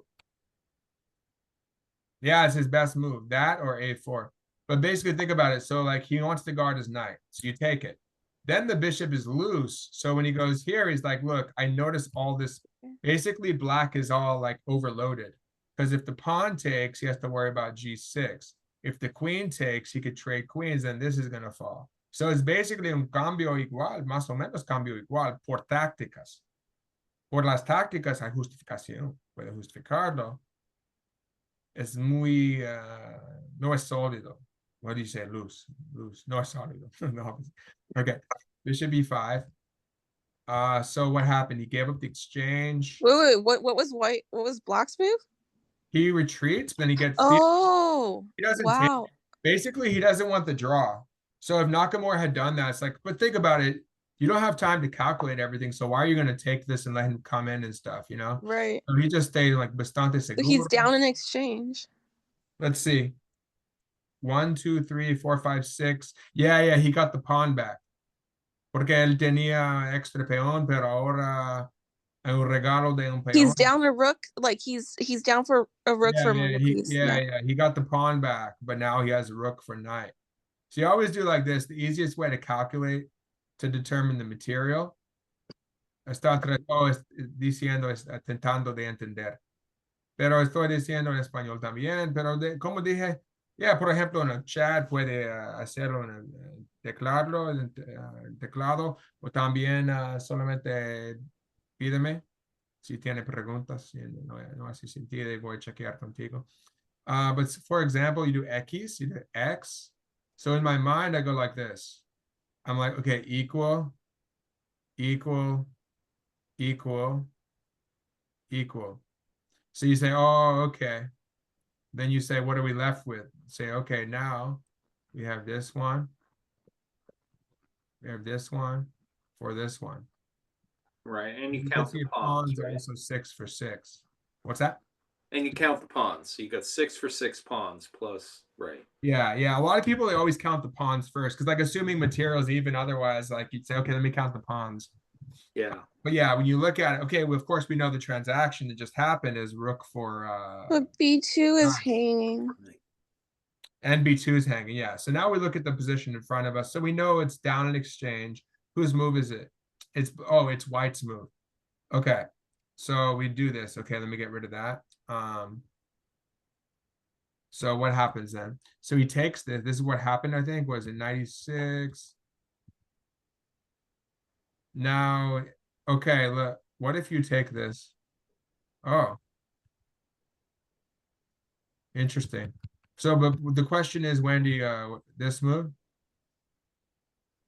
Speaker 1: Yeah, it's his best move. That or a4. But basically think about it. So like he wants to guard his knight. So you take it. Then the bishop is loose. So when he goes here, he's like, look, I noticed all this. Basically black is all like overloaded. Because if the pawn takes, he has to worry about g6. If the queen takes, he could trade queens, and this is going to fall. So it's basically un cambio igual, más o menos cambio igual, por tácticas. Por las tácticas hay justificación. Puede justificarlo. Es muy No es sólido. What do you say? Loose. Loose. No es sólido. No. Okay. Bishop e5. So what happened? He gave up the exchange.
Speaker 3: Wait, what was white? What was black's move?
Speaker 1: He retreats, then he gets.
Speaker 3: Oh,
Speaker 1: He doesn't take.
Speaker 3: wow.
Speaker 1: Basically, he doesn't want the draw. So if Nakamura had done that, it's like, but think about it. You don't have time to calculate everything. So why are you going to take this and let him come in and stuff, you know?
Speaker 3: Right.
Speaker 1: So he just stayed like bastante
Speaker 3: So
Speaker 1: seguro.
Speaker 3: he's down in exchange.
Speaker 1: Let's see. 1, 2, 3, 4, 5, 6. Yeah, he got the pawn back. Porque él tenía extra peón, pero ahora hay un regalo de un peón.
Speaker 3: He's down a rook, like he's down for a rook for a piece.
Speaker 1: He got the pawn back, but now he has a rook for knight. So you always do like this. The easiest way to calculate to determine the material. Está diciendo, tentando de entender. Pero estoy diciendo en español también, pero como dije, por ejemplo, en el chat puede hacerlo en el teclado, o también solamente pídeme si tiene preguntas, si no hace sentido, y voy a chequear contigo. But for example, you do X, you do X. So in my mind, I go like this. I'm like, okay, equal, equal, equal, equal. So you say, oh, okay. Then you say, what are we left with? Say, okay, now we have this one. We have this one for this one.
Speaker 4: Right, and you
Speaker 1: You
Speaker 4: count
Speaker 1: can
Speaker 4: the
Speaker 1: see
Speaker 4: pawns,
Speaker 1: are
Speaker 4: right?
Speaker 1: also 6 for 6. What's that?
Speaker 4: And you count the pawns. So you got 6 for 6 pawns plus, right?
Speaker 1: Yeah. A lot of people, they always count the pawns first because, like, assuming materials even otherwise, like you'd say, okay, let me count the pawns.
Speaker 4: Yeah.
Speaker 1: But yeah, when you look at it, okay, well, of course we know the transaction that just happened is rook for
Speaker 3: But B2 is
Speaker 1: nice.
Speaker 3: hanging.
Speaker 1: And B2 is hanging. Yeah. So now we look at the position in front of us. So we know it's down in exchange. Whose move is it? It's white's move. Okay. So we do this. Okay, let me get rid of that. So what happens then? So he takes this. This is what happened, I think, was in 96. Now, okay, look, what if you take this? Oh. Interesting. So, but the question is, Wendy, this move?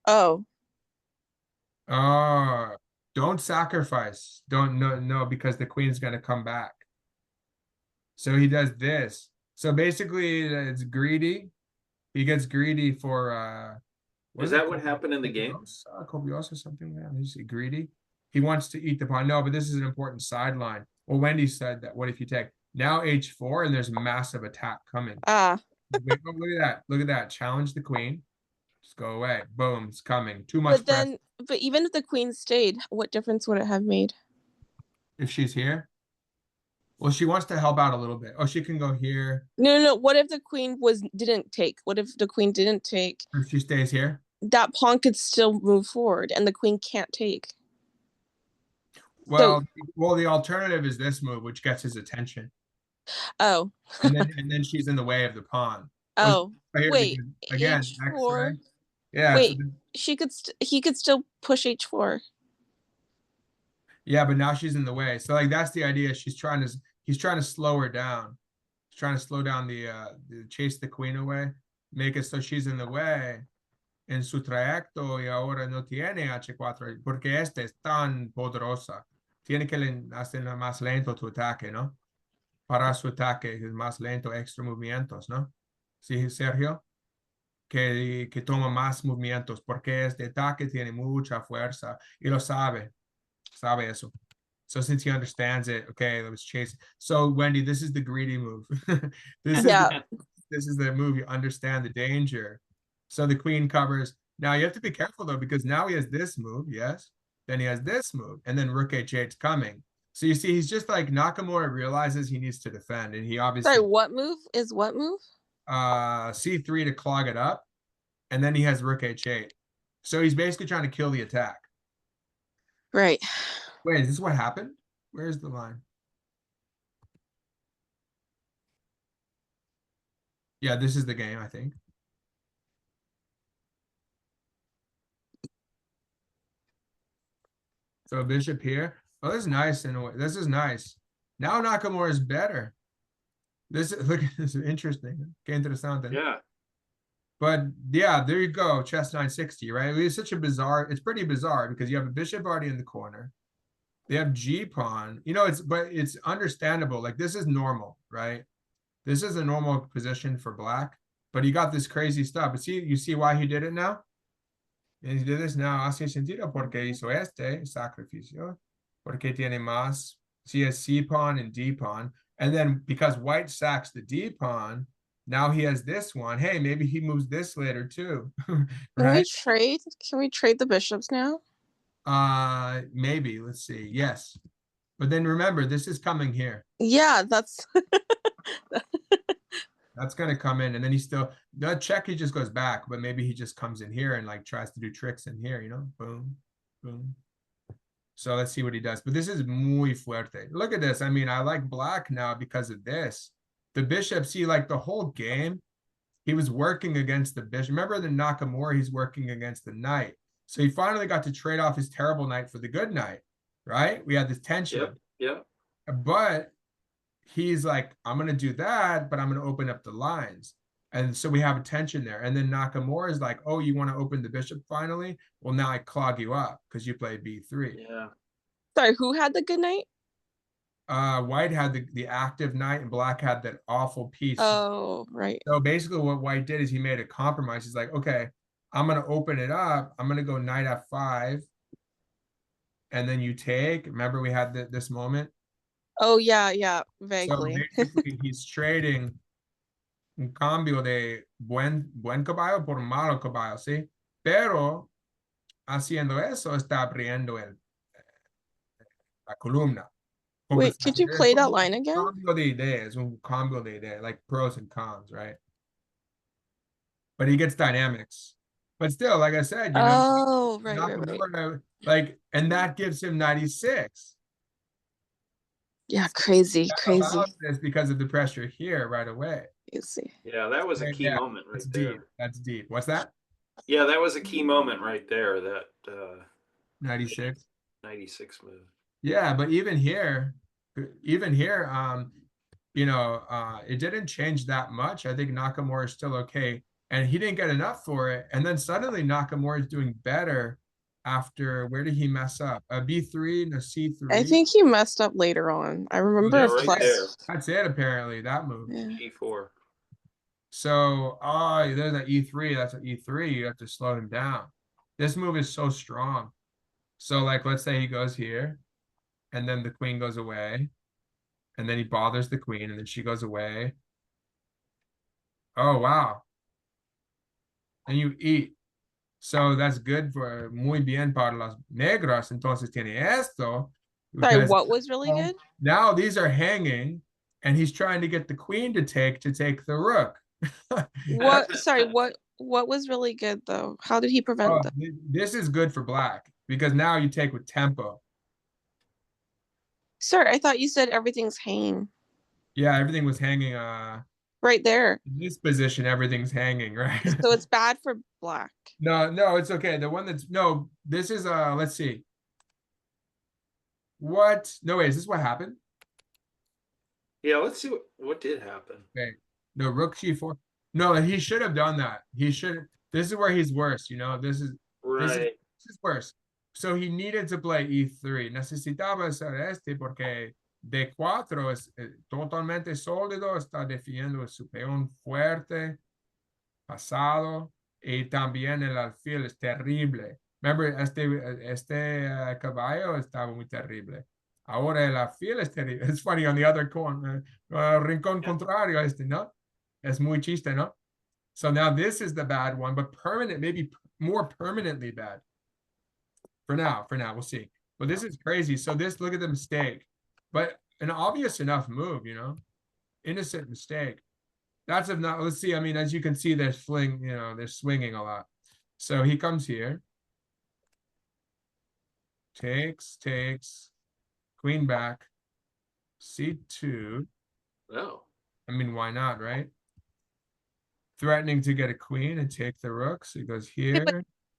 Speaker 3: Oh.
Speaker 1: Don't sacrifice. Don't, no, because the queen's gonna come back. So he does this. So basically, it's greedy. He gets greedy for
Speaker 4: Is that what happened in the game?
Speaker 1: Kobios or something. Yeah, he's greedy. He wants to eat the pawn. No, but this is an important sideline. Well, Wendy said that. What if you take now H4 and there's massive attack coming?
Speaker 3: Wait,
Speaker 1: look at that. Look at that. Challenge the queen. Just go away. Boom. It's coming. Too much.
Speaker 3: But even if the queen stayed, what difference would it have made?
Speaker 1: If she's here. Well, she wants to help out a little bit. Oh, she can go here.
Speaker 3: No. What if the queen didn't take? What if the queen didn't take?
Speaker 1: If she stays here,
Speaker 3: that pawn could still move forward, and the queen can't take.
Speaker 1: Well, the alternative is this move, which gets his attention.
Speaker 3: Oh.
Speaker 1: and then she's in the way of the pawn.
Speaker 3: Oh, wait.
Speaker 1: Again,
Speaker 3: H4.
Speaker 1: Yeah.
Speaker 3: Wait, he could still push H4.
Speaker 1: Yeah, but now she's in the way. So like that's the idea. He's trying to slow her down. He's trying to slow down the chase the queen away, make it so she's in the way. En su trayecto y ahora no tiene H4 porque esta es tan poderosa. Tiene que hacer más lento tu ataque, ¿no? Para su ataque es más lento, extra movimientos, ¿no? Sí, Sergio. Que toma más movimientos porque este ataque tiene mucha fuerza y lo sabe eso. So since he understands it, okay, let's chase. So Wendy, this is the greedy move. This is the move. You understand the danger. So the queen covers. Now you have to be careful though, because now he has this move, yes. Then he has this move, and then rook h8's coming. So you see, he's just like Nakamura realizes he needs to defend, and he obviously.
Speaker 3: Sorry, what move is what move?
Speaker 1: C3 to clog it up, and then he has rook h8. So he's basically trying to kill the attack.
Speaker 3: Right.
Speaker 1: Wait, is this what happened? Where's the line? Yeah, this is the game, I think. So bishop here. Oh, this is nice in a way. This is nice. Now Nakamura is better. This look, this is interesting. Que interesante.
Speaker 4: Yeah.
Speaker 1: But yeah, there you go. Chess 960, right? It's such a bizarre, it's pretty bizarre because you have a bishop already in the corner. They have G pawn. You know, but it's understandable. Like this is normal, right? This is a normal position for black, but he got this crazy stuff. But see, you see why he did it now? And he did this now. Hace sentido porque hizo este sacrificio. Porque tiene más. So he has C pawn and D pawn. And then because white sacks the D pawn, now he has this one. Hey, maybe he moves this later too. Right?
Speaker 3: Can we trade the bishops now?
Speaker 1: Maybe. Let's see. Yes. But then remember, this is coming here.
Speaker 3: Yeah, that's
Speaker 1: That's gonna come in, and then he still the check. He just goes back, but maybe he just comes in here and like tries to do tricks in here. You know, boom, boom. So let's see what he does. But this is muy fuerte. Look at this. I mean, I like black now because of this. The bishop. See, like the whole game, he was working against the bishop. Remember the Nakamura? He's working against the knight. So he finally got to trade off his terrible knight for the good knight. Right? We had this tension.
Speaker 4: Yep.
Speaker 1: But he's like, I'm going to do that, but I'm going to open up the lines. And so we have a tension there. And then Nakamura is like, oh, you want to open the bishop finally? Well, now I clog you up because you play B3.
Speaker 4: Yeah.
Speaker 3: sorry, who had the good night?
Speaker 1: White had the active knight and black had that awful piece.
Speaker 3: Oh, right.
Speaker 1: So basically what White did is he made a compromise. He's like, okay, I'm going to open it up. I'm going to go knight F5. And then you take, remember we had this moment?
Speaker 3: Oh, yeah, vaguely.
Speaker 1: So basically he's trading un cambio de buen caballo por malo caballo, ¿sí? Pero haciendo eso está abriendo la columna.
Speaker 3: Wait, could you play that line again?
Speaker 1: Cambio de ideas, un cambio de ideas, like pros and cons, right? But he gets dynamics. But still, like I said, you know,
Speaker 3: Oh, right.
Speaker 1: like, and that gives him 96.
Speaker 3: Yeah, crazy.
Speaker 1: It's because of the pressure here right away.
Speaker 3: You see.
Speaker 4: Yeah, that was a key moment right there.
Speaker 1: Deep. That's deep. What's that?
Speaker 4: Yeah, that was a key moment right there. That
Speaker 1: 96.
Speaker 4: 96 move.
Speaker 1: Yeah, but even here, you know, it didn't change that much. I think Nakamura is still okay, and he didn't get enough for it. And then suddenly Nakamura is doing better. After where did he mess up? A B3, no C3.
Speaker 3: I think he messed up later on. I remember
Speaker 4: Yeah,
Speaker 3: a
Speaker 4: right
Speaker 3: plus.
Speaker 4: there.
Speaker 1: That's it, apparently, that move.
Speaker 3: Yeah.
Speaker 4: E4.
Speaker 1: So, there's an E3. That's an E3. You have to slow him down. This move is so strong. So, like, let's say he goes here, and then the queen goes away, and then he bothers the queen, and then she goes away. Oh, wow. And you eat. So that's good for muy bien para las negras. Entonces tiene esto.
Speaker 3: Sorry, what was really good?
Speaker 1: Now these are hanging, and he's trying to get the queen to take the rook.
Speaker 3: What? Sorry, what was really good though? How did he prevent that?
Speaker 1: This is good for black because now you take with tempo.
Speaker 3: Sir, I thought you said everything's hanging.
Speaker 1: Yeah, everything was hanging.
Speaker 3: Right there.
Speaker 1: In this position, everything's hanging, right?
Speaker 3: So it's bad for black.
Speaker 1: No, it's okay. The one that's no, this is let's see. What? No, wait, is this what happened?
Speaker 4: Yeah, let's see what did happen.
Speaker 1: Okay. No, rook G4. No, he should have done that. He should. This is where he's worse, you know. This is worse. So he needed to play E3. Necesitaba hacer este porque D4 es totalmente sólido, está definiendo su peón fuerte, pasado, y también el alfil es terrible. Remember, este caballo estaba muy terrible. Ahora el alfil es terrible. It's funny on the other corner, rincón contrario este, ¿no? Es muy chiste, ¿no? So now this is the bad one, but permanent, maybe more permanently bad. For now, we'll see. But this is crazy. So this, look at the mistake. But an obvious enough move, you know? Innocent mistake. That's if not, let's see. I mean, as you can see, they're swinging a lot. So he comes here. Takes. Queen back. C2.
Speaker 4: Oh.
Speaker 1: I mean, why not, right? Threatening to get a queen and take the rook. So he goes here.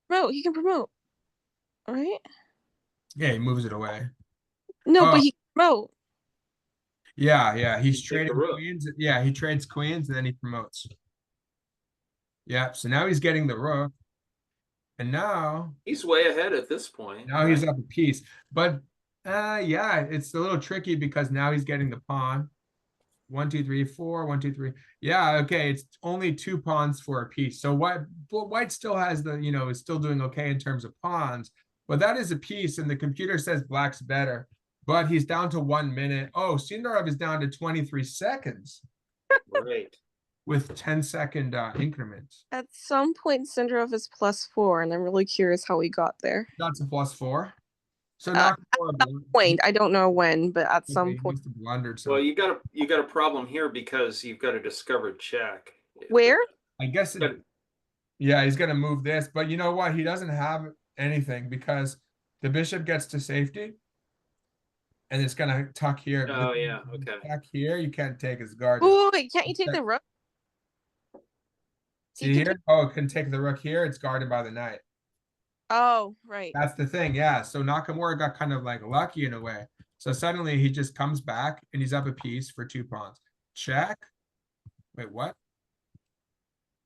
Speaker 3: He can promote. All right.
Speaker 1: Yeah, he moves it away.
Speaker 3: No, but he can promote.
Speaker 1: Yeah, he's
Speaker 4: You take the
Speaker 1: trading
Speaker 4: rook.
Speaker 1: queens. Yeah, he trades queens and then he promotes. Yeah, so now he's getting the rook. And now
Speaker 4: He's way ahead at this point.
Speaker 1: he's
Speaker 4: right?
Speaker 1: up a piece. But yeah, it's a little tricky because now he's getting the pawn. 1, 2, 3, 4, 1, 2, 3. Yeah, okay, it's only 2 pawns for a piece. So white still has the, is still doing okay in terms of pawns, but that is a piece, and the computer says black's better. But he's down to 1 minute. Oh, Sindarov is down to 23 seconds
Speaker 4: Right.
Speaker 1: with 10-second increments.
Speaker 3: At some point, Sindarov is +4, and I'm really curious how we got there.
Speaker 1: That's a +4. So
Speaker 3: At
Speaker 1: Nakamura
Speaker 3: some point, I don't know when, but at some
Speaker 1: he
Speaker 3: point.
Speaker 1: must have blundered
Speaker 4: Well,
Speaker 1: something.
Speaker 4: you got a problem here because you've got a discovered check.
Speaker 3: Where?
Speaker 1: I guess
Speaker 4: But
Speaker 1: yeah, he's gonna move this, but you know what? He doesn't have anything because the bishop gets to safety, and it's gonna tuck here.
Speaker 4: oh yeah, okay.
Speaker 1: Tuck here, you can't take his guarded.
Speaker 3: Oh, wait, can't you take the rook?
Speaker 1: See here? Oh, it can take the rook here. It's guarded by the knight.
Speaker 3: Oh, right.
Speaker 1: That's the thing, yeah. So Nakamura got kind of like lucky in a way. So suddenly he just comes back and he's up a piece for 2 pawns. Check. Wait, what?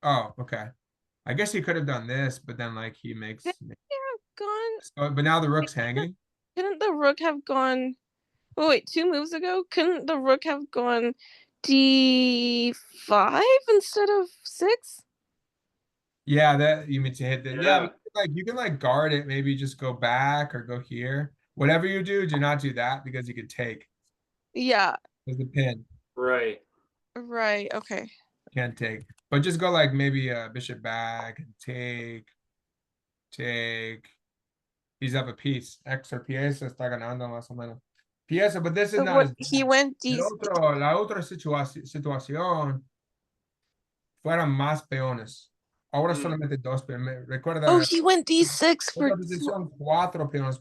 Speaker 1: Oh, okay. I guess he could have done this, but then like he makes.
Speaker 3: Gone.
Speaker 1: So, but now the rook's hanging.
Speaker 3: Couldn't the rook have gone? Oh wait, 2 moves ago, couldn't the rook have gone d5 instead of 6?
Speaker 1: Yeah, that you mean to hit that.
Speaker 4: Yeah.
Speaker 1: Yeah, like you can like guard it, maybe just go back or go here. Whatever you do not do that because you could take.
Speaker 3: Yeah.
Speaker 1: There's the pin.
Speaker 4: Right.
Speaker 3: Right. Okay.
Speaker 1: Can't take. But just go like maybe bishop back and take. He's up a piece. X or pieza está ganando más o menos. Pieza, but this is
Speaker 3: So
Speaker 1: not
Speaker 3: what
Speaker 1: as
Speaker 3: he
Speaker 1: bad.
Speaker 3: went d.
Speaker 1: La otra situación fueran más peones. Ahora solamente 2 peones. Recuerda.
Speaker 3: Oh, he went d6 for.
Speaker 1: Otra posición, 4 peones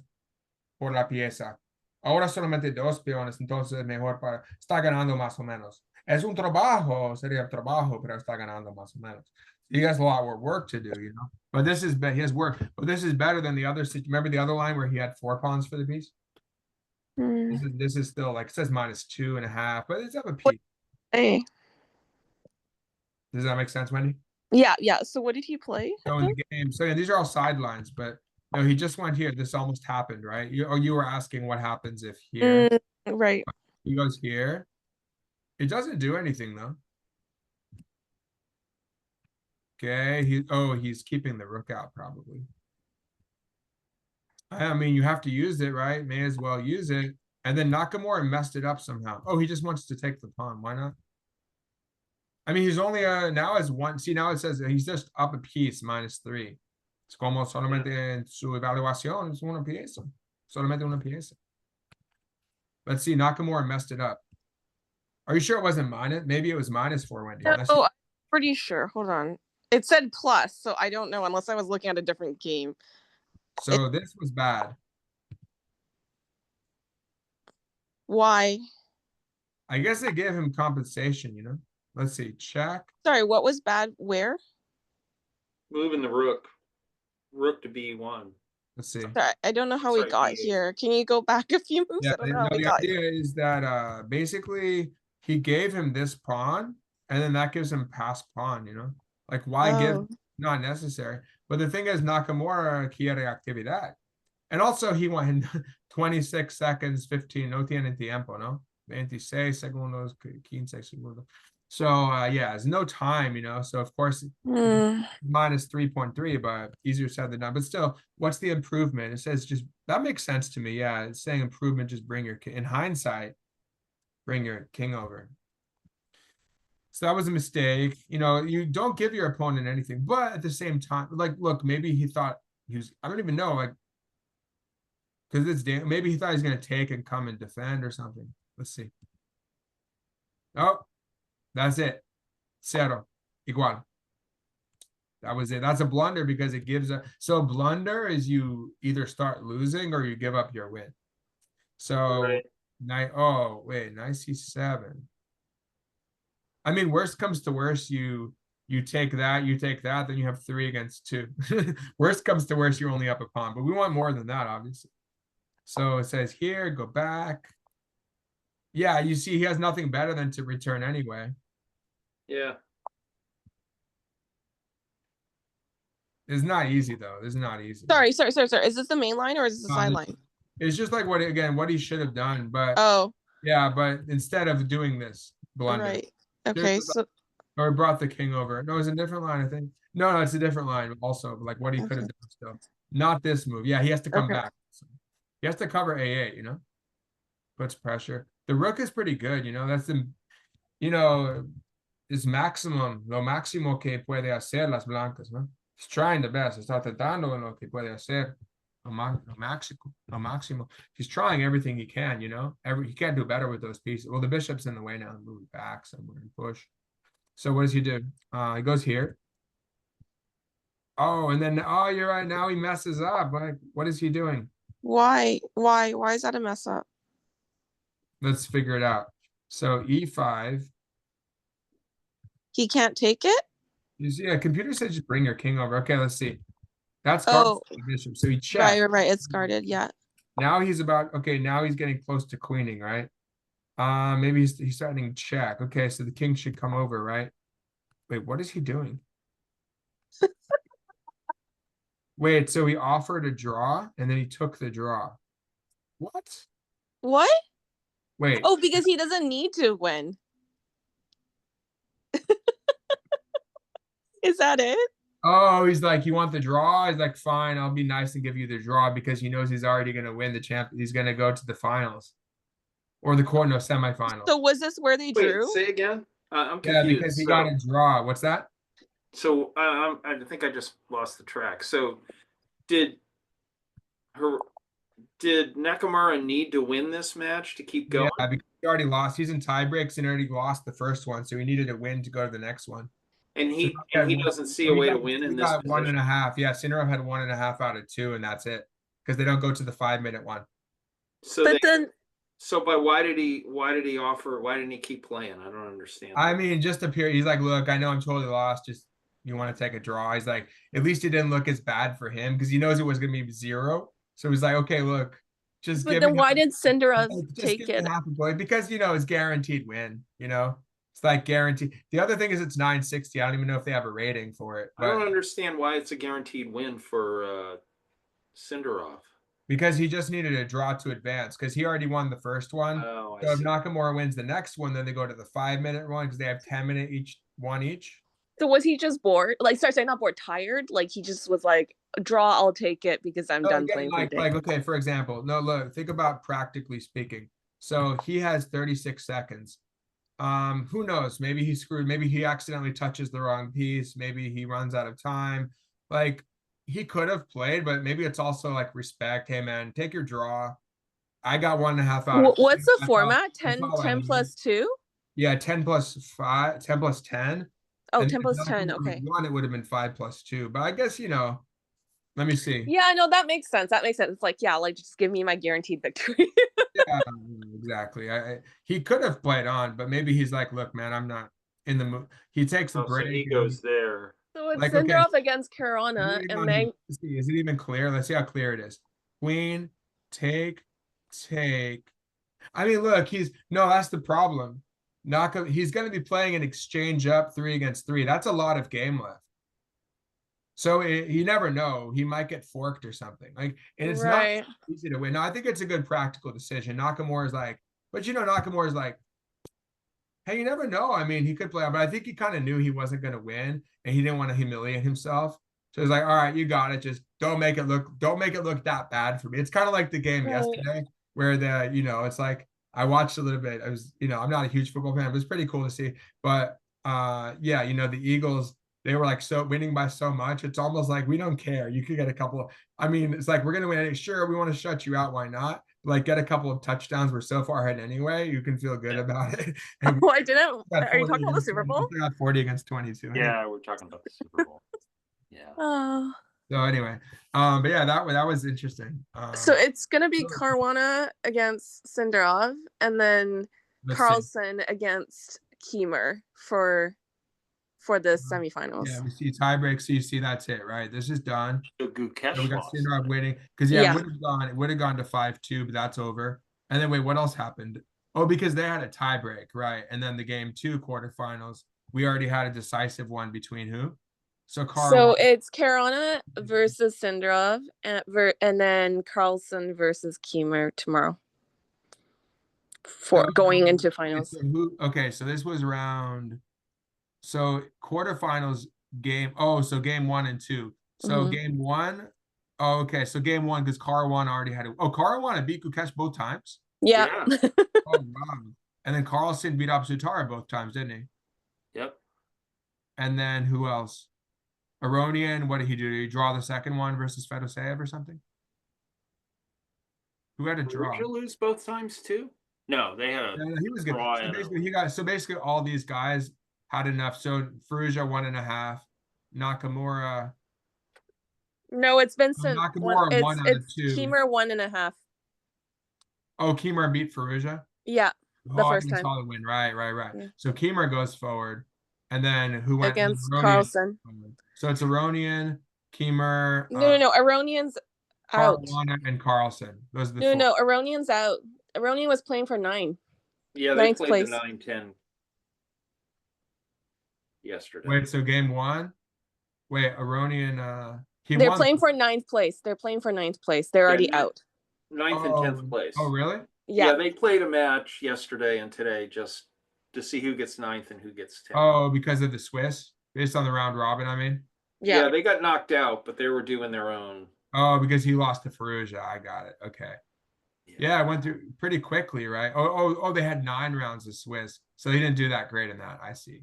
Speaker 1: por la pieza. Ahora solamente 2 peones, entonces mejor para. Está ganando más o menos. Es un trabajo, sería trabajo, pero está ganando más o menos. He has a lot more work to do, But this is he has work. But this is better than the other. Remember the other line where he had 4 pawns for the piece? This is still like it says -2.5, but it's up a piece.
Speaker 3: Hey.
Speaker 1: Does that make sense, Wendy?
Speaker 3: Yeah. So what did he play?
Speaker 1: So in the game, so yeah, these are all sidelines, but no, he just went here. This almost happened, right? You were asking what happens if here.
Speaker 3: Right.
Speaker 1: He goes here. It doesn't do anything though. Okay, he's keeping the rook out probably. I mean, you have to use it, right? May as well use it. And then Nakamura messed it up somehow. Oh, he just wants to take the pawn. Why not? I mean, he's only now as 1. See, now it says he's just up a piece -3. Es como solamente en su evaluación es una pieza. Solamente una pieza. Let's see, Nakamura messed it up. Are you sure it wasn't minus? Maybe it was -4, Wendy.
Speaker 3: No, I'm pretty sure. Hold on. It said plus, so I don't know unless I was looking at a different game.
Speaker 1: So this was bad.
Speaker 3: Why?
Speaker 1: I guess they gave him compensation, Let's see, check.
Speaker 3: Sorry, what was bad? Where?
Speaker 4: Moving the rook. Rook to b1.
Speaker 1: Let's see.
Speaker 3: Sorry, I don't know how we got here. Can you go back a few moves?
Speaker 1: Yeah,
Speaker 3: I don't know how we
Speaker 1: the
Speaker 3: got
Speaker 1: idea
Speaker 3: here.
Speaker 1: is that basically he gave him this pawn, and then that gives him pass pawn, Like why give? Not necessary. But the thing is, Nakamura quiere actividad. And also he went 26 seconds, 15, no tiene tiempo, no? 26 segundos, 15 segundos. So yeah, there's no time, So of course -3.3, but easier said than done. But still, what's the improvement? It says just that makes sense to me. Yeah, it's saying improvement, just bring your in hindsight, bring your king over. So that was a mistake. You don't give your opponent anything, but at the same time, like, look, maybe he thought he was, I don't even know, like, because it's maybe he thought he's going to take and come and defend or something. Let's see. Oh, that's it. Cero. Igual. That was it. That's a blunder because it gives so blunder is you either start losing or you give up your win. So, oh, wait, knight c7. I mean, worst comes to worst, you take that, then you have 3 against 2. Worst comes to worst, you're only up a pawn, but we want more than that, obviously. So it says here, go back. Yeah, you see, he has nothing better than to return anyway.
Speaker 4: Yeah.
Speaker 1: It's not easy though. This is not easy.
Speaker 3: Sorry. Is this the main line or is this the sideline?
Speaker 1: It's just like what he should have done, but
Speaker 3: Oh,
Speaker 1: yeah, but instead of doing this blunder,
Speaker 3: right. Okay, so
Speaker 1: or brought the king over. No, it's a different line, I think. No, it's a different line also, but like what he could have done still. Not this move. Yeah, he has to come back. So he has to cover A8, you know? Puts pressure. The rook is pretty good, you know. That's the, you know, is maximum, lo máximo que puede hacer las blancas, ¿no? He's trying the best. Está tratando en lo que puede hacer. Lo máximo. He's trying everything he can, you know. He can't do better with those pieces. Well, the bishop's in the way now. Move it back somewhere and push. So what does he do? He goes here. Oh, and then you're right. Now he messes up. Like, what is he doing?
Speaker 3: why is that a mess up?
Speaker 1: Let's figure it out. So E5.
Speaker 3: He can't take it?
Speaker 1: You see, a computer says just bring your king over. Okay, let's see. That's
Speaker 3: Oh,
Speaker 1: the bishop. So he checked.
Speaker 3: right. It's guarded. Yeah.
Speaker 1: Now he's about, okay, now he's getting close to queening, right? Maybe he's starting check. Okay, so the king should come over, right? Wait, what is he doing? Wait, so he offered a draw and then he took the draw. What?
Speaker 3: What?
Speaker 1: Wait.
Speaker 3: Oh, because he doesn't need to win. Is that it?
Speaker 1: Oh, he's like, you want the draw? He's like, fine, I'll be nice and give you the draw because he knows he's already going to win the champ. He's going to go to the finals or the semifinals.
Speaker 3: So was this where they drew?
Speaker 4: Wait, say again. I'm confused.
Speaker 1: Yeah, because he got a draw. What's that?
Speaker 4: So I think I just lost the track. So did Nakamura need to win this match to keep going?
Speaker 1: Yeah, because he already lost. He's in tie breaks and already lost the first one, so he needed a win to go to the next one.
Speaker 4: And he doesn't see a way to win in this position.
Speaker 1: 1.5. Yeah, Sindarov had 1.5 out of 2, and that's it because they don't go to the 5-minute one.
Speaker 4: So but why didn't he keep playing? I don't understand.
Speaker 1: I mean, just appear. He's like, look, I know I'm totally lost. Just you want to take a draw. He's like, at least it didn't look as bad for him because he knows it was going to be 0. So he's like, okay, look, just.
Speaker 3: But then why did Sindarov take it?
Speaker 1: Half a point because it's guaranteed win. It's like guaranteed. The other thing is it's 960. I don't even know if they have a rating for it.
Speaker 4: I don't understand why it's a guaranteed win for Sindarov.
Speaker 1: Because he just needed a draw to advance because he already won the first one.
Speaker 4: Oh,
Speaker 1: so if Nakamura wins the next one, then they go to the 5-minute one because they have 10-minute each.
Speaker 3: So was he just bored? Like, sorry, not bored, tired? Like he just was like, draw, I'll take it because I'm done playing.
Speaker 1: Like, okay, for example, no, look, think about practically speaking. So he has 36 seconds. Who knows? Maybe he's screwed. Maybe he accidentally touches the wrong piece. Maybe he runs out of time. Like, he could have played, but maybe it's also like respect. Hey man, take your draw. I got 1.5 out.
Speaker 3: What's the format? 10 plus 2?
Speaker 1: Yeah, 10 plus 5, 10 plus 10.
Speaker 3: Oh, 10 plus 10. Okay.
Speaker 1: One, it would have been 5 plus 2. But I guess, let me see.
Speaker 3: Yeah, no, that makes sense. It's like, yeah, like just give me my guaranteed victory.
Speaker 1: Yeah, exactly. He could have played on, but maybe he's like, look, man, I'm not in the mood. He takes a break.
Speaker 4: So he goes there.
Speaker 3: So it's Sindarov against Caruana, and then
Speaker 1: is it even clear? Let's see how clear it is. Queen, take. I mean, look, that's the problem. He's going to be playing an exchange up 3 against 3. That's a lot of game left. So you never know. He might get forked or something. Like, and it's not easy to win. No, I think it's a good practical decision. Nakamura's like, hey, you never know. I mean, he could play, but I think he kind of knew he wasn't going to win, and he didn't want to humiliate himself. So he's like, all right, you got it. Just don't make it look that bad for me. It's kind of like the game yesterday where it's like I watched a little bit. I was, I'm not a huge football fan, but it's pretty cool to see. But yeah, the Eagles, they were like winning by so much. It's almost like we don't care. You could get a couple of, it's like we're gonna win. Sure, we want to shut you out. Why not? Like get a couple of touchdowns. We're so far ahead anyway. You can feel good about it. And
Speaker 3: I didn't. Are you talking about the Super Bowl?
Speaker 1: We got 40 against 22.
Speaker 4: Yeah, we're talking about the Super Bowl. Yeah.
Speaker 3: Oh.
Speaker 1: So anyway, but yeah, that was interesting.
Speaker 3: So it's gonna be Caruana against Sindarov, and then Carlsen against Kiemer for the semifinals.
Speaker 1: Yeah, we see tiebreak. So you see that's it, right? This is done.
Speaker 4: So Gukesh
Speaker 1: we got Sindarov winning because it would have gone to 5-2, but that's over. And then wait, what else happened? Oh, because they had a tiebreak, right? And then the game 2 quarterfinals, we already had a decisive one between who? So
Speaker 3: So it's Caruana versus Sindarov, and then Carlson versus Kiemer tomorrow for going into finals.
Speaker 1: Okay, so this was round. So quarterfinals game. Oh, so game 1 and 2. So game 1. Oh, okay, so game 1 because Caruana already had it. Oh, Caruana beat Kukesh both times.
Speaker 3: Yeah.
Speaker 1: Oh wow! And then Carlson beat Absutara both times, didn't he?
Speaker 4: Yep.
Speaker 1: And then who else? Aronian, what did he do? Did he draw the second one versus Fedoseev or something? Who had a draw?
Speaker 4: Did you lose both times too? No, they had a
Speaker 1: No, he was good.
Speaker 4: draw.
Speaker 1: So basically all these guys had enough. So Ferrugia 1.5, Nakamura.
Speaker 3: No, it's been since
Speaker 1: Nakamura 1 out of 2.
Speaker 3: Kiemer 1.5.
Speaker 1: Oh, Kiemer beat Ferrugia?
Speaker 3: Yeah, the first time.
Speaker 1: Saw the win. Right.
Speaker 3: Yeah.
Speaker 1: So Kiemer goes forward. And then who went
Speaker 3: against Carlson?
Speaker 1: So it's Aronian, Kiemer.
Speaker 3: No. Aronian's out.
Speaker 1: Caruana and Carlson. Those are the
Speaker 3: No. Aronian's out. Aronian was playing for 9.
Speaker 4: Yeah, they played the 9-10 yesterday.
Speaker 1: Wait, so game 1? Wait, Aronian.
Speaker 3: They're playing for 9th place. They're playing for 9th place. They're already out.
Speaker 4: 9th and 10th place.
Speaker 1: Oh, really?
Speaker 3: Yeah,
Speaker 4: they played a match yesterday and today just to see who gets 9th and who gets 10th.
Speaker 1: Oh, because of the Swiss? Based on the round robin, I mean?
Speaker 3: Yeah,
Speaker 4: they got knocked out, but they were doing their own.
Speaker 1: Oh, because he lost to Ferrugia. I got it. Okay. Yeah, it went through pretty quickly, right? Oh, they had 9 rounds of Swiss. So he didn't do that great in that. I see.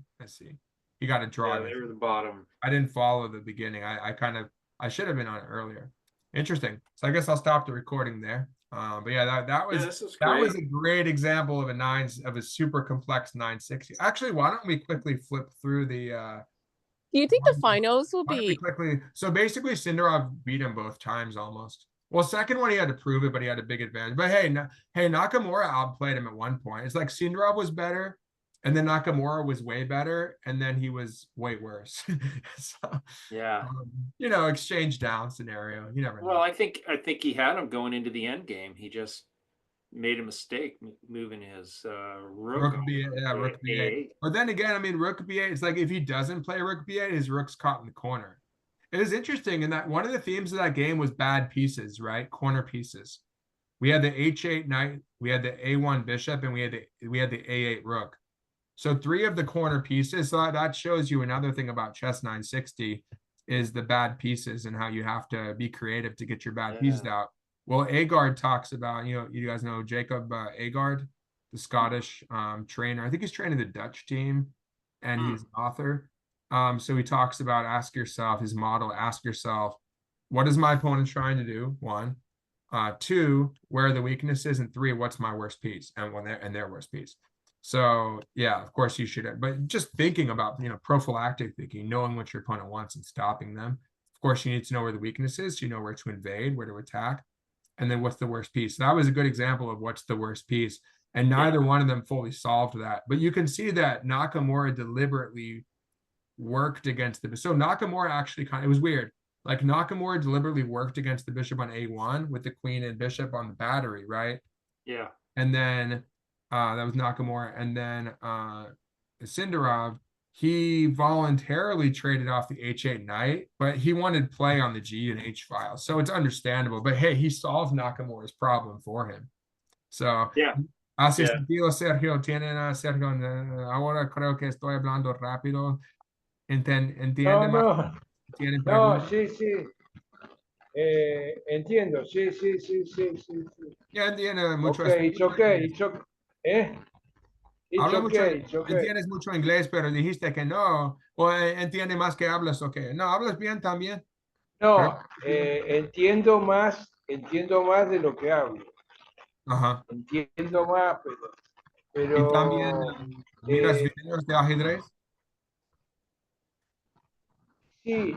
Speaker 1: He got a draw.
Speaker 4: Yeah, they were the bottom.
Speaker 1: I didn't follow the beginning. I should have been on it earlier. Interesting. So I guess I'll stop the recording there. But yeah, that was a great example of a super complex 960. Actually, why don't we quickly flip through the
Speaker 3: do you think the finals will be
Speaker 1: quickly? So basically Sindarov beat him both times almost. Well, second one he had to prove it, but he had a big advantage. But hey, Nakamura outplayed him at one point. It's like Sindarov was better, and then Nakamura was way better, and then he was way worse. So, exchange down scenario. You never know.
Speaker 4: Well, I think he had him going into the end game. He just made a mistake moving his rook
Speaker 1: B8. But then again, I mean, rook B8. It's like if he doesn't play rook B8, his rook's caught in the corner. It was interesting in that one of the themes of that game was bad pieces, right? Corner pieces. We had the H8 knight, we had the A1 bishop, and we had the A8 rook. So 3 of the corner pieces. So that shows you another thing about chess 960 is the bad pieces and how you have to be creative to get your bad pieces out. Well, Agard talks about, you guys know Jacob Agard, the Scottish trainer. I think he's training the Dutch team, and he's an author. So he talks about ask yourself, what is my opponent trying to do? 1. 2, where are the weaknesses? And 3, what's my worst piece? And their worst piece. So yeah, of course you should, but just thinking about, prophylactic thinking, knowing what your opponent wants and stopping them. Of course, you need to know where the weakness is. So you know where to invade, where to attack, and then what's the worst piece. So that was a good example of what's the worst piece. And neither one of them fully solved that. But you can see that Nakamura deliberately worked against the so Nakamura actually it was weird. Like Nakamura deliberately worked against the bishop on A1 with the queen and bishop on the battery, right?
Speaker 4: Yeah.
Speaker 1: And then that was Nakamura. And then Sindarov, he voluntarily traded off the H8 knight, but he wanted play on the G and H file. So it's understandable. But hey, he solved Nakamura's problem for him. So así sentido, Sergio, Sergio, ahora creo que estoy hablando rápido. ¿Entiende más?
Speaker 2: No, sí. Entiendo, sí.
Speaker 1: Ya entiende mucho.
Speaker 2: It's okay.
Speaker 1: Entiendes mucho inglés, pero dijiste que no. O entiende más que hablas, ok. No, hablas bien también.
Speaker 2: No, entiendo más de lo que hablo.
Speaker 1: Ajá.
Speaker 2: Entiendo más, pero
Speaker 1: ¿Y también miras videos de ajedrez?
Speaker 2: Sí,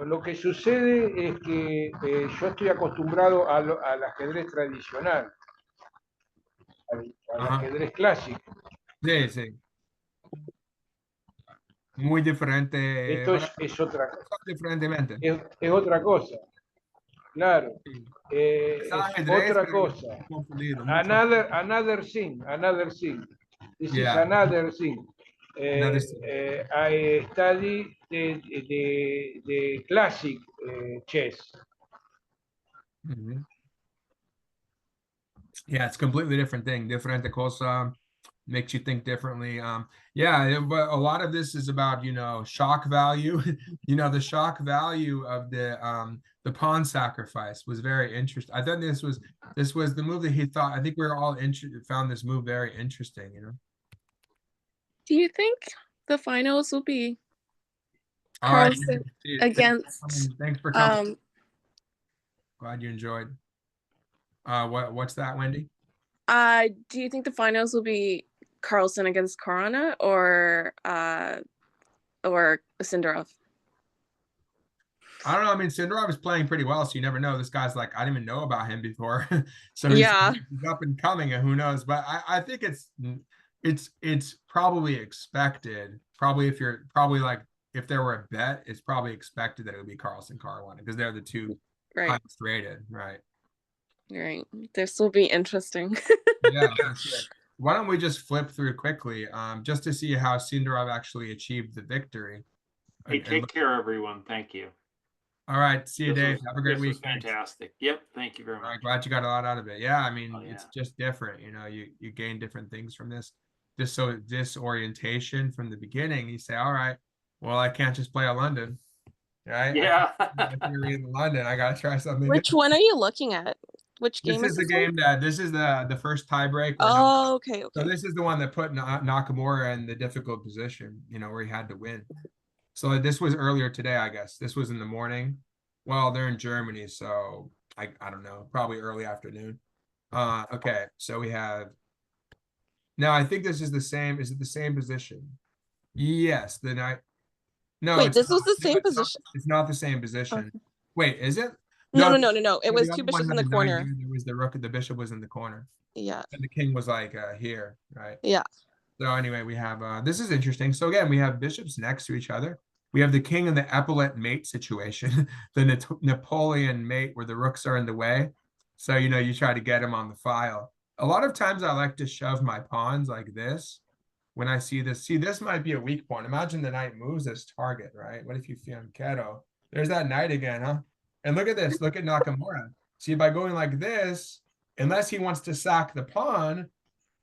Speaker 2: lo que sucede es que yo estoy acostumbrado al ajedrez tradicional, al ajedrez clásico.
Speaker 1: Sí. Muy diferente.
Speaker 2: Esto es otra cosa.
Speaker 1: Diferentemente.
Speaker 2: Es otra cosa. Claro. Es
Speaker 1: Ajedrez,
Speaker 2: otra
Speaker 1: pero
Speaker 2: cosa.
Speaker 1: confundido, mucho.
Speaker 2: Another thing, another thing. This is
Speaker 1: Yeah.
Speaker 2: another thing.
Speaker 1: Another thing.
Speaker 2: I study the classic chess.
Speaker 1: Mhm. Yeah, it's a completely different thing. Diferente cosa, makes you think differently. Yeah, but a lot of this is about, you know, shock value. You know, the shock value of the pawn sacrifice was very interesting. I thought this was the move that he thought. I think we were all found this move very interesting, you know.
Speaker 3: Do you think the finals will be
Speaker 1: All right,
Speaker 3: Carlsen
Speaker 1: dude,
Speaker 3: against
Speaker 1: thanks for coming. Glad you enjoyed. What's that, Wendy?
Speaker 3: Do you think the finals will be Carlsen against Corona or Sindarov?
Speaker 1: I don't know. I mean, Sindarov is playing pretty well, so you never know. This guy's like, I didn't even know about him before. So he's up and coming, and who knows? But I think it's probably expected. Probably if there were a bet, it's probably expected that it would be Carlsen Caruana because they're the two highest rated, right?
Speaker 3: Right. This will be interesting.
Speaker 1: Yeah, for sure. Why don't we just flip through quickly, just to see how Sindarov actually achieved the victory.
Speaker 4: Hey, take care, everyone. Thank you.
Speaker 1: All right. See you, Dave. Have a great week.
Speaker 4: Fantastic. Yep. Thank you very much.
Speaker 1: All right, glad you got a lot out of it. Yeah, I mean, it's just different. You know, you gain different things from this. Disorientation from the beginning. You say, all right, well, I can't just play a London. Right?
Speaker 4: Yeah.
Speaker 1: I can't read London. I gotta try something.
Speaker 3: Which one are you looking at? Which game
Speaker 1: this is the game that this is the first tiebreak.
Speaker 3: Oh, okay.
Speaker 1: So this is the one that put Nakamura in the difficult position, you know, where he had to win. So this was earlier today, I guess. This was in the morning. Well, they're in Germany, so I don't know, probably early afternoon. Okay, so we have. Now I think this is the same. Is it the same position? Yes, the night. No,
Speaker 3: wait, this was the same position.
Speaker 1: It's not the same position.
Speaker 3: Okay.
Speaker 1: Wait, is it?
Speaker 3: No. It was two bishops in the corner.
Speaker 1: There was the rook, the bishop was in the corner.
Speaker 3: Yeah.
Speaker 1: And the king was like here, right?
Speaker 3: Yeah.
Speaker 1: So anyway, we have this is interesting. So again, we have bishops next to each other. We have the king and the epaulette mate situation, the Napoleon mate where the rooks are in the way. So, you know, you try to get him on the file. A lot of times I like to shove my pawns like this. When I see this, this might be a weak pawn. Imagine the knight moves this target, right? What if you fianchetto? There's that knight again, huh? And look at this. Look at Nakamura. See, by going like this, unless he wants to sack the pawn,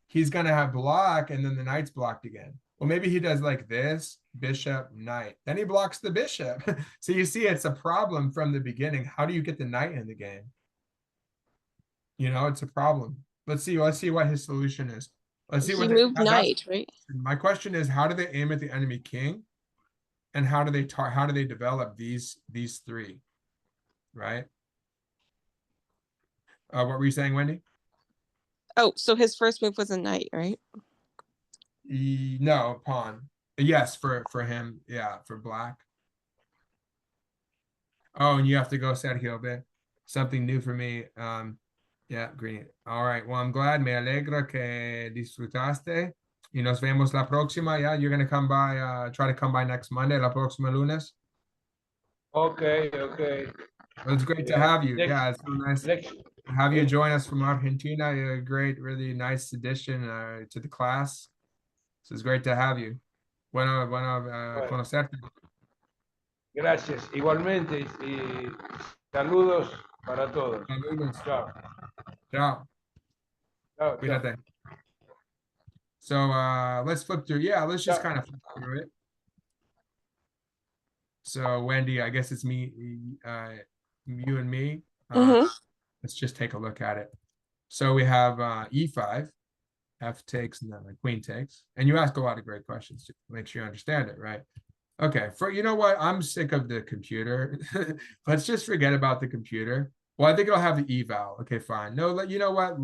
Speaker 1: he's going to have block, and then the knight's blocked again. Well, maybe he does like this, bishop, knight. Then he blocks the bishop. So you see, it's a problem from the beginning. How do you get the knight in the game? You know, it's a problem. Let's see what his solution is. Let's see what
Speaker 3: he moved knight, right?
Speaker 1: My question is, how do they aim at the enemy king? And how do they develop these three? Right? What were you saying, Wendy?
Speaker 3: Oh, so his first move was a knight, right?
Speaker 1: No, pawn. Yes, for him. Yeah, for black. Oh, and you have to go Sergio Bit. Something new for me. Yeah, green. All right. Well, I'm glad. Me alegra que disfrutaste. Y nos vemos la próxima. Yeah, you're gonna come by. Try to come by next Monday, la próxima lunes.
Speaker 2: Okay.
Speaker 1: Well, it's great to have you. Yeah, it's so nice to have you join us from Argentina. You're a great, really nice addition to the class. So it's great to have you. Bueno, conocerte.
Speaker 2: Gracias. Igualmente. Y saludos para todos.
Speaker 1: Saludos.
Speaker 2: Chao.
Speaker 1: Ciao.
Speaker 2: Chao.
Speaker 1: Cuídate. So let's flip through. Yeah, let's just kind of flip through it. So Wendy, I guess it's me, you and me. Let's just take a look at it. So we have e5, f takes, and then the queen takes. And you ask a lot of great questions to make sure you understand it, right? Okay, you know what? I'm sick of the computer. Let's just forget about the computer. Well, I think it'll have the eval. Okay, fine. No, you know what?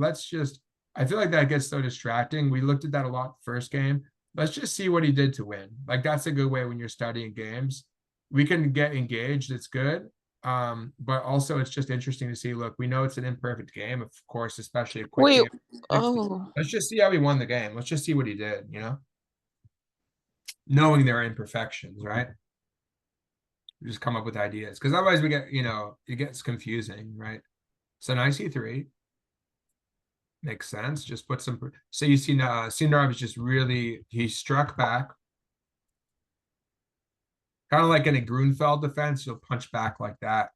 Speaker 1: I feel like that gets so distracting. We looked at that a lot first game. Let's just see what he did to win. Like, that's a good way when you're studying games. We can get engaged. It's good. But also it's just interesting to see. Look, we know it's an imperfect game, of course, especially a quick game. Let's just see how he won the game. Let's just see what he did, you know? Knowing there are imperfections, right? just come up with ideas, because otherwise we get, you know, it gets confusing, right? So knight c3 makes sense. Just put some. So you see, Sindarov is just really, he struck back, kind of like in a Grunfeld defense. You'll punch back like that,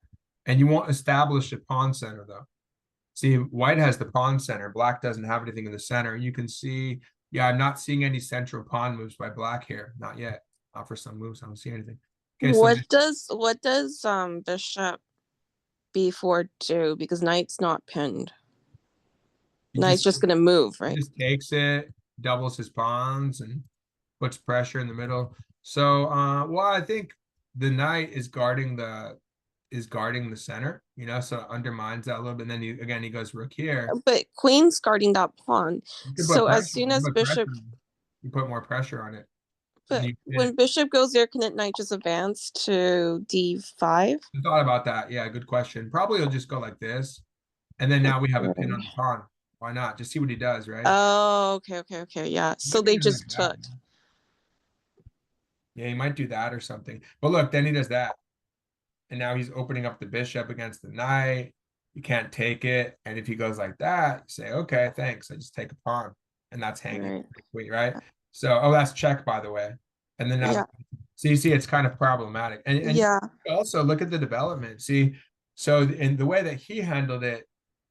Speaker 1: and you won't establish a pawn center though. See, white has the pawn center. Black doesn't have anything in the center. You can see, yeah, I'm not seeing any central pawn moves by black here. Not yet. Not for some moves. I don't see anything. Okay,
Speaker 3: what does bishop b4 do? Because knight's not pinned. Knight's just gonna move, right?
Speaker 1: He just takes it, doubles his pawns, and puts pressure in the middle. So, well, I think the knight is guarding the center, you know, so it undermines that a little bit. And then he goes rook here.
Speaker 3: But queen's guarding that pawn. So as soon as bishop,
Speaker 1: you put more pressure on it.
Speaker 3: but when bishop goes there, can it knight just advance to d5?
Speaker 1: I thought about that. Yeah, good question. Probably he'll just go like this, and then now we have a pin on the pawn. Why not? Just see what he does, right?
Speaker 3: Oh, okay, yeah. So they just took.
Speaker 1: Yeah, he might do that or something. But look, then he does that. And now he's opening up the bishop against the knight. You can't take it. And if he goes like that, you say, okay, thanks. I just take a pawn. And that's hanging. Right? So, oh, that's check, by the way. And then now, so you see, it's kind of problematic. And
Speaker 3: yeah.
Speaker 1: Also look at the development. See, so in the way that he handled it,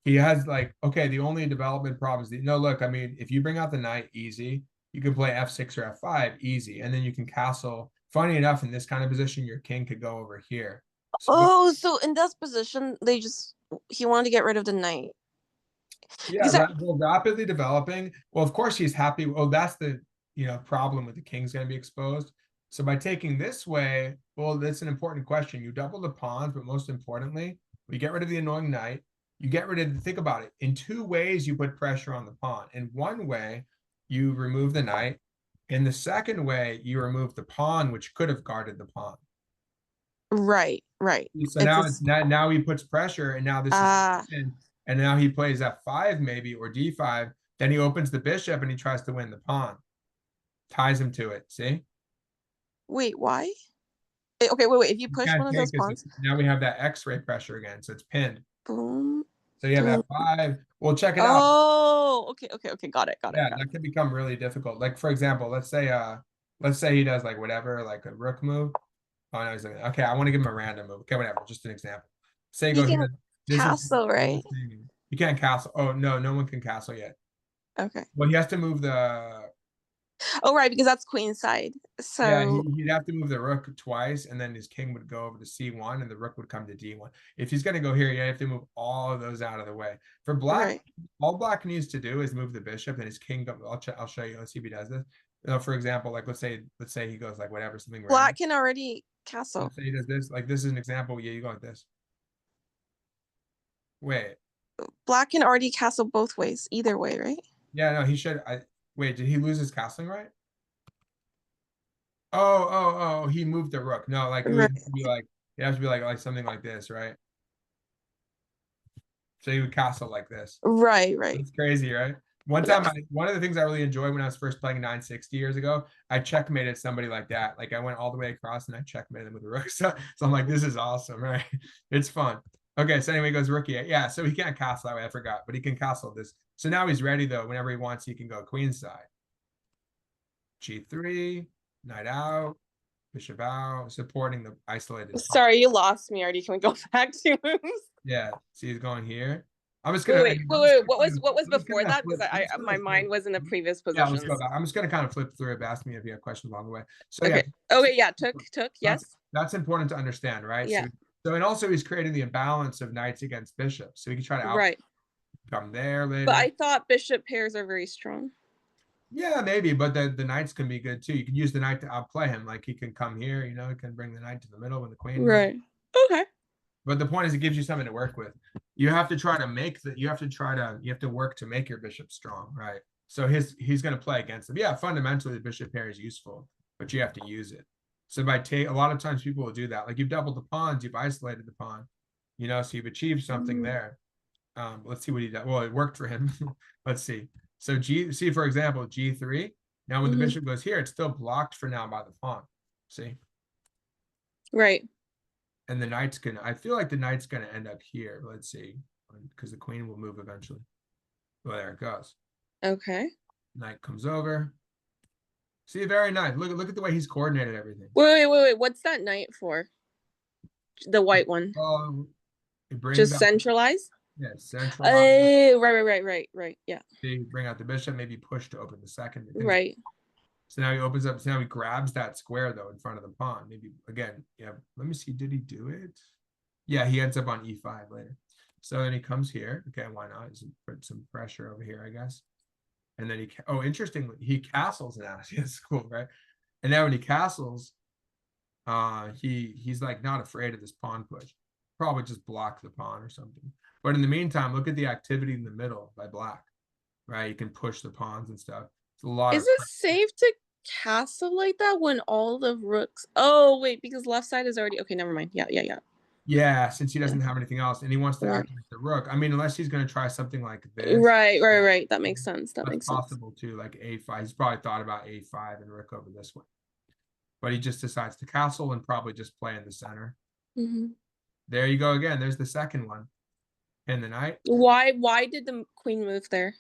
Speaker 1: he has like, okay, the only development problem is no, look, I mean, if you bring out the knight easy, you can play f6 or f5 easy, and then you can castle. Funny enough, in this kind of position, your king could go over here.
Speaker 3: So in this position, he wanted to get rid of the knight.
Speaker 1: Yeah, rapidly developing. Well, of course he's happy. Oh, that's the problem with the king's going to be exposed. So by taking this way, well, that's an important question. You double the pawns, but most importantly, we get rid of the annoying knight. You get rid of, think about it. In two ways, you put pressure on the pawn. In one way, you remove the knight. In the second way, you remove the pawn, which could have guarded the pawn.
Speaker 3: Right.
Speaker 1: So now he puts pressure, and now this is, and now he plays f5 maybe, or d5. Then he opens the bishop and he tries to win the pawn. Ties him to it. See?
Speaker 3: Wait, why? Okay, wait. If you push one of those pawns,
Speaker 1: now we have that X-ray pressure again, so it's pinned.
Speaker 3: Boom.
Speaker 1: So you have f5. Well, check it out.
Speaker 3: Oh, okay. Got it.
Speaker 1: Yeah, that can become really difficult. Like, for example, let's say he does like whatever, like a rook move. Oh no, he's like, okay, I want to give him a random move. Okay, whatever, just an example. Say he goes
Speaker 3: castle, right?
Speaker 1: You can't castle. Oh no one can castle yet.
Speaker 3: Okay.
Speaker 1: Well, he has to move the.
Speaker 3: Oh right, because that's queen side. So
Speaker 1: yeah, he'd have to move the rook twice, and then his king would go over to c1, and the rook would come to d1. If he's going to go here, you have to move all of those out of the way. For black, all black needs to do is move the bishop, and his king. I'll show you. Let's see if he does this. For example, like let's say he goes like whatever, something.
Speaker 3: Black can already castle.
Speaker 1: Let's say he does this. Like this is an example. Yeah, you go like this. Wait.
Speaker 3: Black can already castle both ways, either way, right?
Speaker 1: Yeah, no, he should. Wait, did he lose his castling right? Oh, he moved the rook. No, like it would be like it has to be like something like this, right? So you would castle like this.
Speaker 3: Right.
Speaker 1: It's crazy, right? One time, one of the things I really enjoyed when I was first playing 960 years ago, I checkmated somebody like that. Like I went all the way across and I checkmated them with a rook. So I'm like, this is awesome, right? It's fun. Okay, so anyway, he goes rook e8. Yeah, so he can't castle that way. I forgot, but he can castle this. So now he's ready though. Whenever he wants, he can go queen side. G3, knight out, bishop out, supporting the isolated.
Speaker 3: Sorry, you lost me already. Can we go back 2 moves?
Speaker 1: Yeah, see, he's going here. I'm just gonna
Speaker 3: wait. What was before that? Because my mind was in the previous position.
Speaker 1: Yeah, let's go back. I'm just gonna kind of flip through it. Ask me if you have questions along the way. So
Speaker 3: okay.
Speaker 1: Yeah.
Speaker 3: Okay, yeah, took, yes.
Speaker 1: That's important to understand, right?
Speaker 3: Yeah.
Speaker 1: So and also he's creating the imbalance of knights against bishops. So he can try to come there later.
Speaker 3: But I thought bishop pairs are very strong.
Speaker 1: Yeah, maybe, but the knights can be good too. You can use the knight to outplay him. Like he can come here, he can bring the knight to the middle when the queen.
Speaker 3: Right. Okay.
Speaker 1: But the point is, it gives you something to work with. You have to try to make that. You have to work to make your bishop strong, right? So he's going to play against them. Yeah, fundamentally, the bishop pair is useful, but you have to use it. So a lot of times people will do that. Like you've doubled the pawns, you've isolated the pawn, so you've achieved something there. Let's see what he does. Well, it worked for him. Let's see. So see, for example, G3. Now when the bishop goes here, it's still blocked for now by the pawn. See?
Speaker 3: Right.
Speaker 1: And the knight's gonna, I feel like the knight's gonna end up here. Let's see, because the queen will move eventually. Well, there it goes.
Speaker 3: Okay.
Speaker 1: Knight comes over. See, very nice. Look at the way he's coordinated everything.
Speaker 3: Wait. What's that knight for? The white one.
Speaker 1: It brings
Speaker 3: Just
Speaker 1: out,
Speaker 3: centralize?
Speaker 1: yeah, central.
Speaker 3: Oh, right. Yeah.
Speaker 1: They bring out the bishop, maybe push to open the second.
Speaker 3: Right.
Speaker 1: So now he opens up. So now he grabs that square though in front of the pawn. Maybe again, yeah. Let me see. Did he do it? Yeah, he ends up on e5 later. So then he comes here. Okay, why not? Just put some pressure over here, I guess. And then interestingly, he castles now. That's cool, right? And now when he castles, he's like not afraid of this pawn push. Probably just block the pawn or something. But in the meantime, look at the activity in the middle by black, right? You can push the pawns and stuff. It's a lot.
Speaker 3: Is it safe to castle like that when all the rooks? Oh wait, because left side is already okay. Never mind. Yeah.
Speaker 1: Yeah, since he doesn't have anything else, and he wants to activate the rook. I mean, unless he's going to try something like this.
Speaker 3: Right. That makes sense.
Speaker 1: That's possible too, like a5. He's probably thought about a5 and rook over this way. But he just decides to castle and probably just play in the center. There you go again. There's the second one. And the knight.
Speaker 3: Why did the queen move there?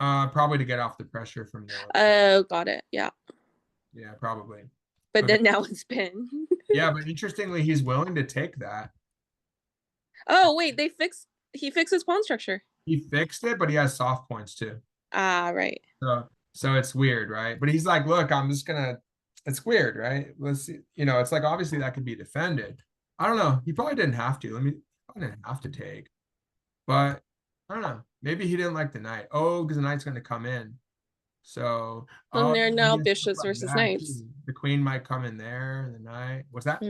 Speaker 1: Probably to get off the pressure from the.
Speaker 3: Oh, got it. Yeah.
Speaker 1: Yeah, probably.
Speaker 3: But then now it's pinned.
Speaker 1: Yeah, but interestingly, he's willing to take that.
Speaker 3: Oh wait, he fixed his pawn structure.
Speaker 1: He fixed it, but he has soft points too.
Speaker 3: Right.
Speaker 1: So it's weird, right? But he's like, look, I'm just gonna. It's weird, right? Let's see. It's like obviously that could be defended. I don't know. He probably didn't have to. I didn't have to take. But I don't know. Maybe he didn't like the knight. Oh, because the knight's going to come in. So
Speaker 3: there now bishops versus knights.
Speaker 1: The queen might come in there, and the knight. What's that?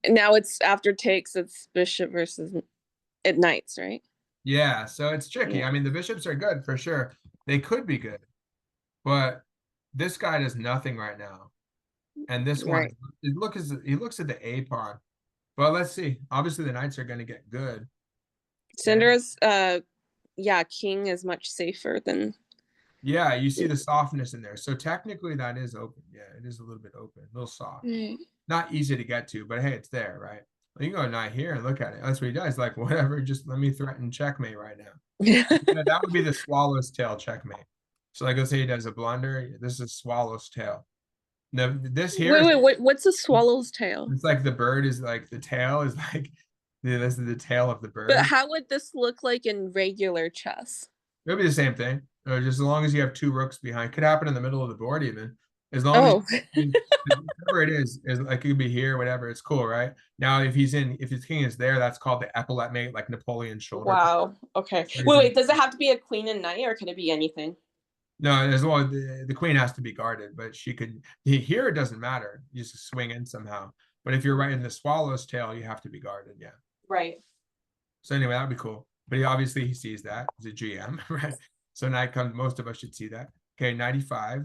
Speaker 3: Now it's after takes. It's bishop versus knights, right?
Speaker 1: Yeah. So it's tricky.
Speaker 3: Yeah.
Speaker 1: I mean, the bishops are good for sure. They could be good, but this guy does nothing right now. And this one, he looks at the A pawn. But let's see. Obviously, the knights are going to get good.
Speaker 3: Sindarov's, king is much safer than.
Speaker 1: Yeah, you see the softness in there. So technically, that is open. Yeah, it is a little bit open, a little soft. Not easy to get to, but hey, it's there, right? Well, you can go knight here and look at it. That's what he does. Like, whatever, just let me threaten checkmate right now. That would be the swallow's tail checkmate. So, like, let's say he does a blunder. This is swallow's tail. Now, this here.
Speaker 3: Wait, what's a swallow's tail?
Speaker 1: It's like the bird is like the tail is like this is the tail of the bird.
Speaker 3: But how would this look like in regular chess?
Speaker 1: It'll be the same thing. Just as long as you have two rooks behind. Could happen in the middle of the board even. As long as whatever it is like it could be here, whatever. It's cool, right? Now if his king is there, that's called the epaulet mate, like Napoleon's shoulder.
Speaker 3: Wow. Okay. Wait, does it have to be a queen and knight, or can it be anything?
Speaker 1: No, as long as the queen has to be guarded, but she could here it doesn't matter. You just swing in somehow. But if you're right in the swallow's tail, you have to be guarded, yeah.
Speaker 3: Right.
Speaker 1: So anyway, that'd be cool. But he sees that. He's a GM, right? So knight comes, most of us should see that. Okay, 95.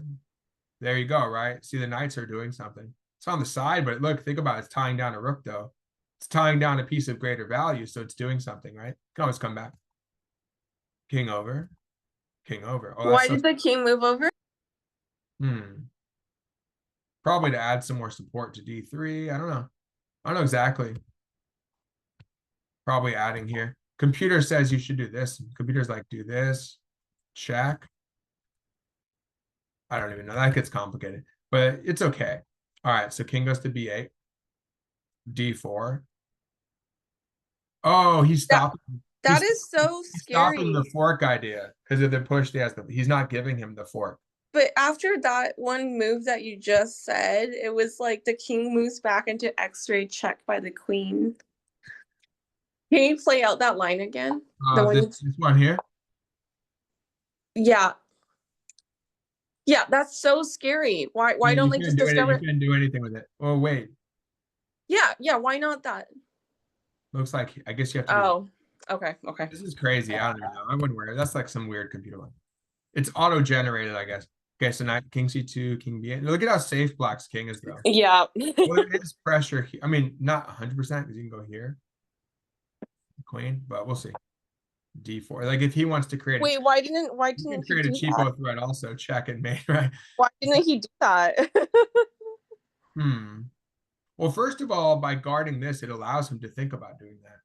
Speaker 1: There you go, right? See, the knights are doing something. It's on the side, but look, think about it. It's tying down a rook, though. It's tying down a piece of greater value, so it's doing something, right? Can always come back. King over. King over. Oh,
Speaker 3: why did the king move over?
Speaker 1: Probably to add some more support to d3. I don't know exactly. Probably adding here. Computer says you should do this. Computer's like, do this. Check. I don't even know. That gets complicated, but it's okay. All right, so king goes to b8. d4. Oh, he's stopping.
Speaker 3: That is so scary.
Speaker 1: Stopping the fork idea because if they're pushed, he's not giving him the fork.
Speaker 3: But after that one move that you just said, it was like the king moves back into X-ray check by the queen. Can you play out that line again?
Speaker 1: This one here?
Speaker 3: Yeah. Yeah, that's so scary. Why don't they just discover
Speaker 1: it? You can't do anything with it. Oh, wait.
Speaker 3: Yeah, why not that?
Speaker 1: Looks like, I guess you have to.
Speaker 3: Oh. Okay.
Speaker 1: This is crazy. I don't even know. I wouldn't wear it. That's like some weird computer line. It's auto-generated, I guess. Okay, so knight, king c2, king b8. Look at how safe black's king is, though.
Speaker 3: Yeah.
Speaker 1: Well, there is pressure here. I mean, not 100% because you can go here. Queen, but we'll see. d4. Like if he wants to create.
Speaker 3: Wait, why didn't
Speaker 1: he create a cheapo threat also? Check and mate, right?
Speaker 3: Why didn't he do that?
Speaker 1: Well, first of all, by guarding this, it allows him to think about doing that.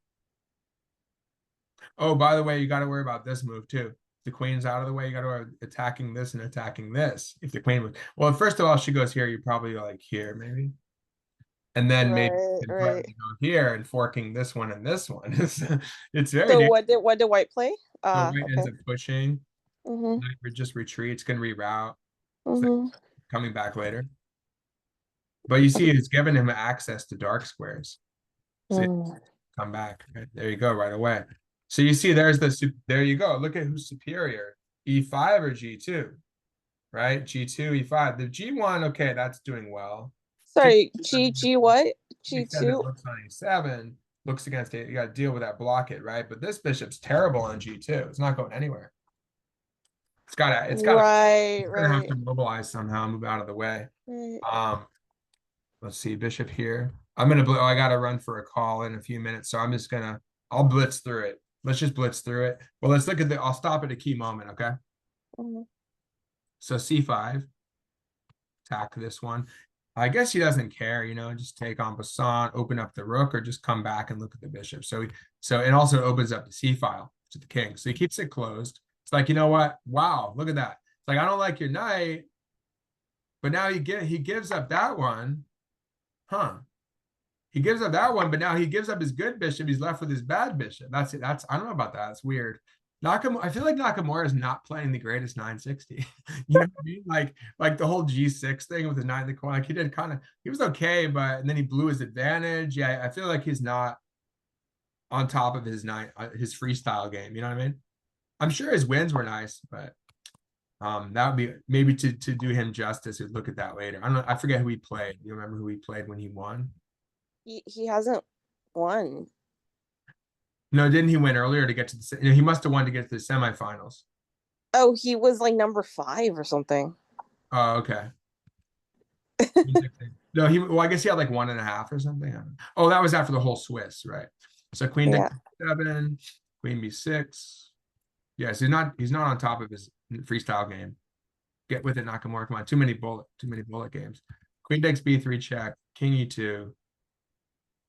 Speaker 1: Oh, by the way, you got to worry about this move too. The queen's out of the way. You got to worry attacking this and attacking this. If the queen was, well, first of all, she goes here. You probably like here, maybe. And then maybe
Speaker 3: Right.
Speaker 1: go here and forking this one and this one. It's very
Speaker 3: So
Speaker 1: dangerous.
Speaker 3: what did white play?
Speaker 1: So white
Speaker 3: Okay.
Speaker 1: ends up pushing.
Speaker 3: Mm-hmm.
Speaker 1: Knight just retreats, can reroute.
Speaker 3: Mm-hmm.
Speaker 1: Coming back later. But you see, it's giving him access to dark squares. So come back. Right? There you go, right away. So you see, there you go. Look at who's superior, E5 or G2, right? G2, E5. The G1, okay, that's doing well.
Speaker 3: Sorry, G what? G2.
Speaker 1: Looks on E7, looks against it. You got to deal with that, block it, right? But this bishop's terrible on G2. It's not going anywhere. It's got
Speaker 3: right.
Speaker 1: gonna have to mobilize somehow, move out of the way.
Speaker 3: Right.
Speaker 1: Let's see, bishop here. I gotta run for a call in a few minutes, so I'll blitz through it. Let's just blitz through it. Well, let's look at I'll stop at a key moment, okay? So C5, attack this one. I guess he doesn't care, just take on passant, open up the rook, or just come back and look at the bishop. So it also opens up the C file to the king. So he keeps it closed. It's like, you know what? Wow, look at that. It's like, I don't like your knight, but now he gives up that one. Huh. He gives up that one, but now he gives up his good bishop. He's left with his bad bishop. That's it. I don't know about that. It's weird. I feel like Nakamura is not playing the greatest 960. You know what I mean? Like the whole G6 thing with the knight in the corner. Like he was okay, and then he blew his advantage. Yeah, I feel like he's not on top of his his freestyle game. You know what I mean? I'm sure his wins were nice, but that would be maybe to do him justice. We'd look at that later. I forget who he played. You remember who he played when he won?
Speaker 3: He hasn't won.
Speaker 1: No, didn't he win earlier to get to the? He must have won to get to the semifinals.
Speaker 3: Oh, he was like number 5 or something.
Speaker 1: Oh, okay. No, I guess he had like 1.5 or something. Oh, that was after the whole Swiss, right? So queen takes 7, queen b6. Yes, he's not on top of his freestyle game. Get with it, Nakamura. Come on, too many bullet games. Queen takes b3 check, king e2.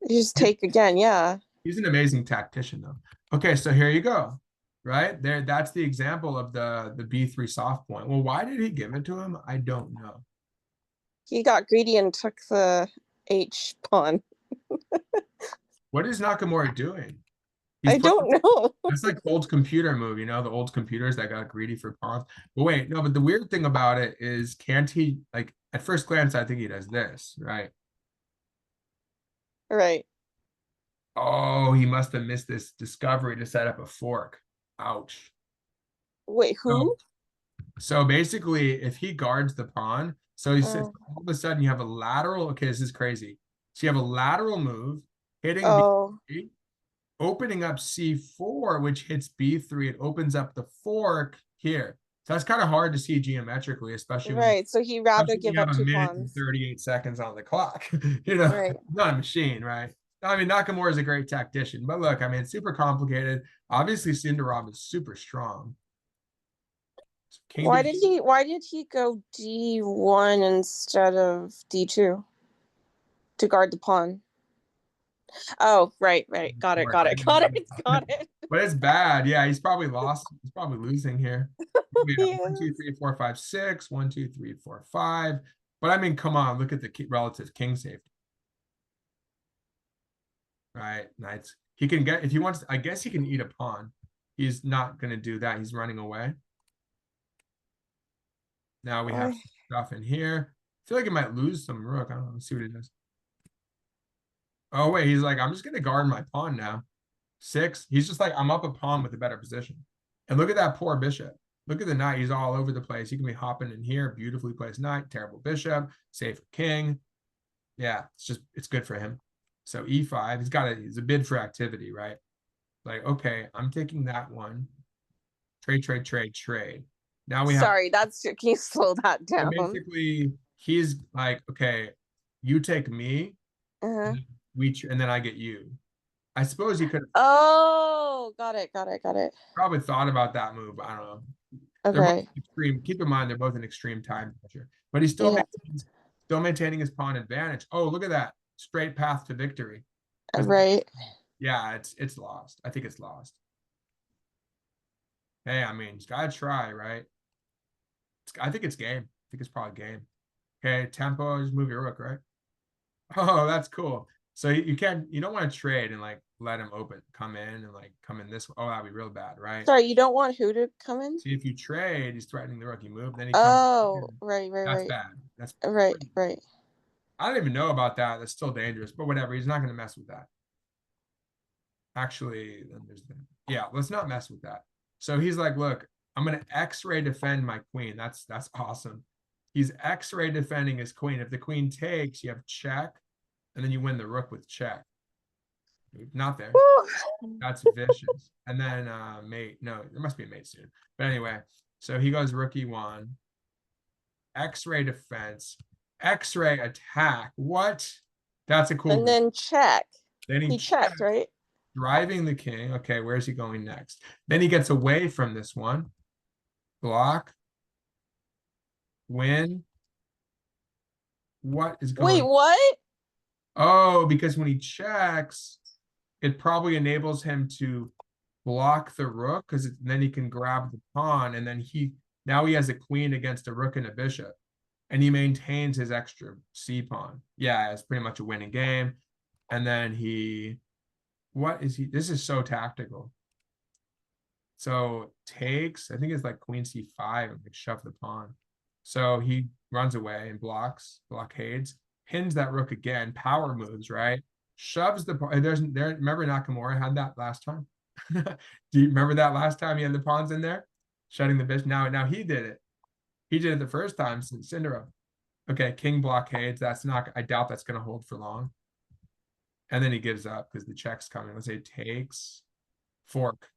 Speaker 3: You just take again, yeah.
Speaker 1: He's an amazing tactician, though. Okay, so here you go. Right there, that's the example of the b3 soft point. Well, why did he give it to him? I don't know.
Speaker 3: He got greedy and took the H pawn.
Speaker 1: What is Nakamura doing?
Speaker 3: I don't know.
Speaker 1: That's like old computer move, the old computers that got greedy for pawns. But wait, no, but the weird thing about it is, can't he, like, at first glance, I think he does this, right?
Speaker 3: Right.
Speaker 1: Oh, he must have missed this discovery to set up a fork. Ouch.
Speaker 3: Wait, who?
Speaker 1: So basically, if he guards the pawn, so he says all of a sudden you have a lateral. Okay, this is crazy. So you have a lateral move hitting B3, opening up C4, which hits B3. It opens up the fork here. So that's kind of hard to see geometrically, especially
Speaker 3: right. So he'd rather give up 2 pawns.
Speaker 1: And 38 seconds on the clock. Right. Not a machine, right? I mean, Nakamura is a great tactician, but look, I mean, it's super complicated. Obviously, Sindarov is super strong.
Speaker 3: Why did he go D1 instead of D2 to guard the pawn? Oh, right. Got it.
Speaker 1: But it's bad. Yeah, he's probably lost. He's probably losing here. We have 1, 2, 3, 4, 5, 6. 1, 2, 3, 4, 5. But I mean, come on, look at the relative king safety. Right, knights. He can get, if he wants, I guess he can eat a pawn. He's not going to do that. He's running away. Now we have stuff in here. I feel like he might lose some rook. I don't know. Let's see what it is. Oh, wait. He's like, I'm just going to guard my pawn now. 6. He's just like, I'm up a pawn with a better position. And look at that poor bishop. Look at the knight. He's all over the place. He can be hopping in here. Beautifully placed knight. Terrible bishop. Safe king. Yeah, it's good for him. So E5, he's a bid for activity, right? Like, okay, I'm taking that one. Trade. Now we have.
Speaker 3: Sorry, can you slow that down?
Speaker 1: So basically, he's like, okay, you take me, and then I get you. I suppose you could.
Speaker 3: Oh, got it.
Speaker 1: Probably thought about that move. I don't know.
Speaker 3: Okay.
Speaker 1: They're both extreme. Keep in mind, they're both an extreme time pressure, but he's still maintaining his pawn advantage. Oh, look at that. straight path to victory. 'Cause
Speaker 3: Right.
Speaker 1: yeah, it's lost. I think it's lost. Hey, I mean, it's gotta try, right? I think it's game. I think it's probably game. Okay, tempo, just move your rook, right? Oh, that's cool. So you don't want to trade and like let him come in and like come in this. Oh, that'd be real bad, right?
Speaker 3: Sorry, you don't want who to come in?
Speaker 1: See, if you trade, he's threatening the rook. You move, then he
Speaker 3: Oh,
Speaker 1: comes.
Speaker 3: right.
Speaker 1: That's bad. That's
Speaker 3: Right.
Speaker 1: I don't even know about that. That's still dangerous, but whatever. He's not going to mess with that. Actually, then yeah, let's not mess with that. So he's like, look, I'm going to X-ray defend my queen. That's awesome. He's X-ray defending his queen. If the queen takes, you have check, and then you win the rook with check. Not there. That's vicious. And then mate. No, there must be a mate soon. But anyway, so he goes rook e1, X-ray defense, X-ray attack. What? That's a cool.
Speaker 3: And then check.
Speaker 1: Then
Speaker 3: he checked, right?
Speaker 1: Driving the king. Okay, where's he going next? Then he gets away from this one. Block. Win. What is going?
Speaker 3: Wait, what?
Speaker 1: Oh, because when he checks, it probably enables him to block the rook, because then he can grab the pawn, and then now he has a queen against a rook and a bishop, and he maintains his extra c pawn. Yeah, it's pretty much a winning game. And then this is so tactical. So takes, I think it's like queen c5 and like shove the pawn. So he runs away and blockades, pins that rook again, power moves, right? Shoves the pawn. Remember Nakamura had that last time? Do you remember that last time he had the pawns in there? Shutting the bishop. Now he did it. He did it the first time since Sindarov. Okay, king blockades. I doubt that's gonna hold for long. And then he gives up because the check's coming. Let's say takes, fork.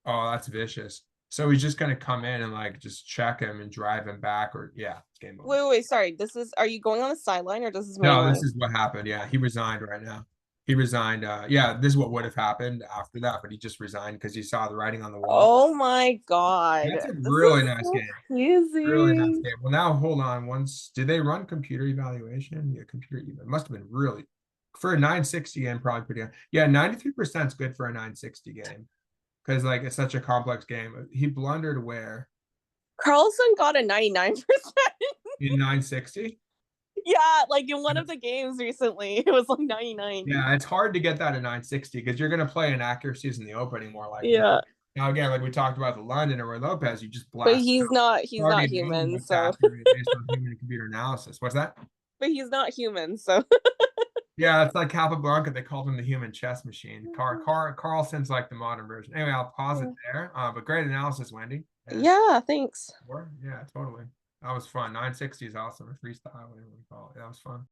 Speaker 1: Oh, that's vicious. So he's just gonna come in and like just check him and drive him back, or yeah, it's game over.
Speaker 3: Wait, sorry. Are you going on the sideline or does this
Speaker 1: No, this is what happened. Yeah, he resigned right now. He resigned. Yeah, this is what would have happened after that, but he just resigned because he saw the writing on the wall.
Speaker 3: Oh my god.
Speaker 1: That's a really nice game.
Speaker 3: Crazy.
Speaker 1: Really nice game. Well, now hold on. Did they run computer evaluation? Yeah, it must have been really for a 960 game, probably pretty good. Yeah, 93% is good for a 960 game. Because like it's such a complex game. He blundered where?
Speaker 3: Carlson got a 99%.
Speaker 1: In 960?
Speaker 3: Yeah, like in one of the games recently, it was like 99.
Speaker 1: Yeah, it's hard to get that at 960 because you're going to play inaccuracies in the opening more likely.
Speaker 3: Yeah.
Speaker 1: Now again, like we talked about the London or Lopez, you just blast.
Speaker 3: But he's not human, so
Speaker 1: based on human computer analysis. What's that?
Speaker 3: But he's not human, so
Speaker 1: yeah, it's like Capablanca. They called him the human chess machine. Carlson's like the modern version. Anyway, I'll pause it there. But great analysis, Wendy.
Speaker 3: Yeah, thanks.
Speaker 1: Yeah, totally. That was fun. 960 is awesome. Freestyle, whatever we call it. That was fun.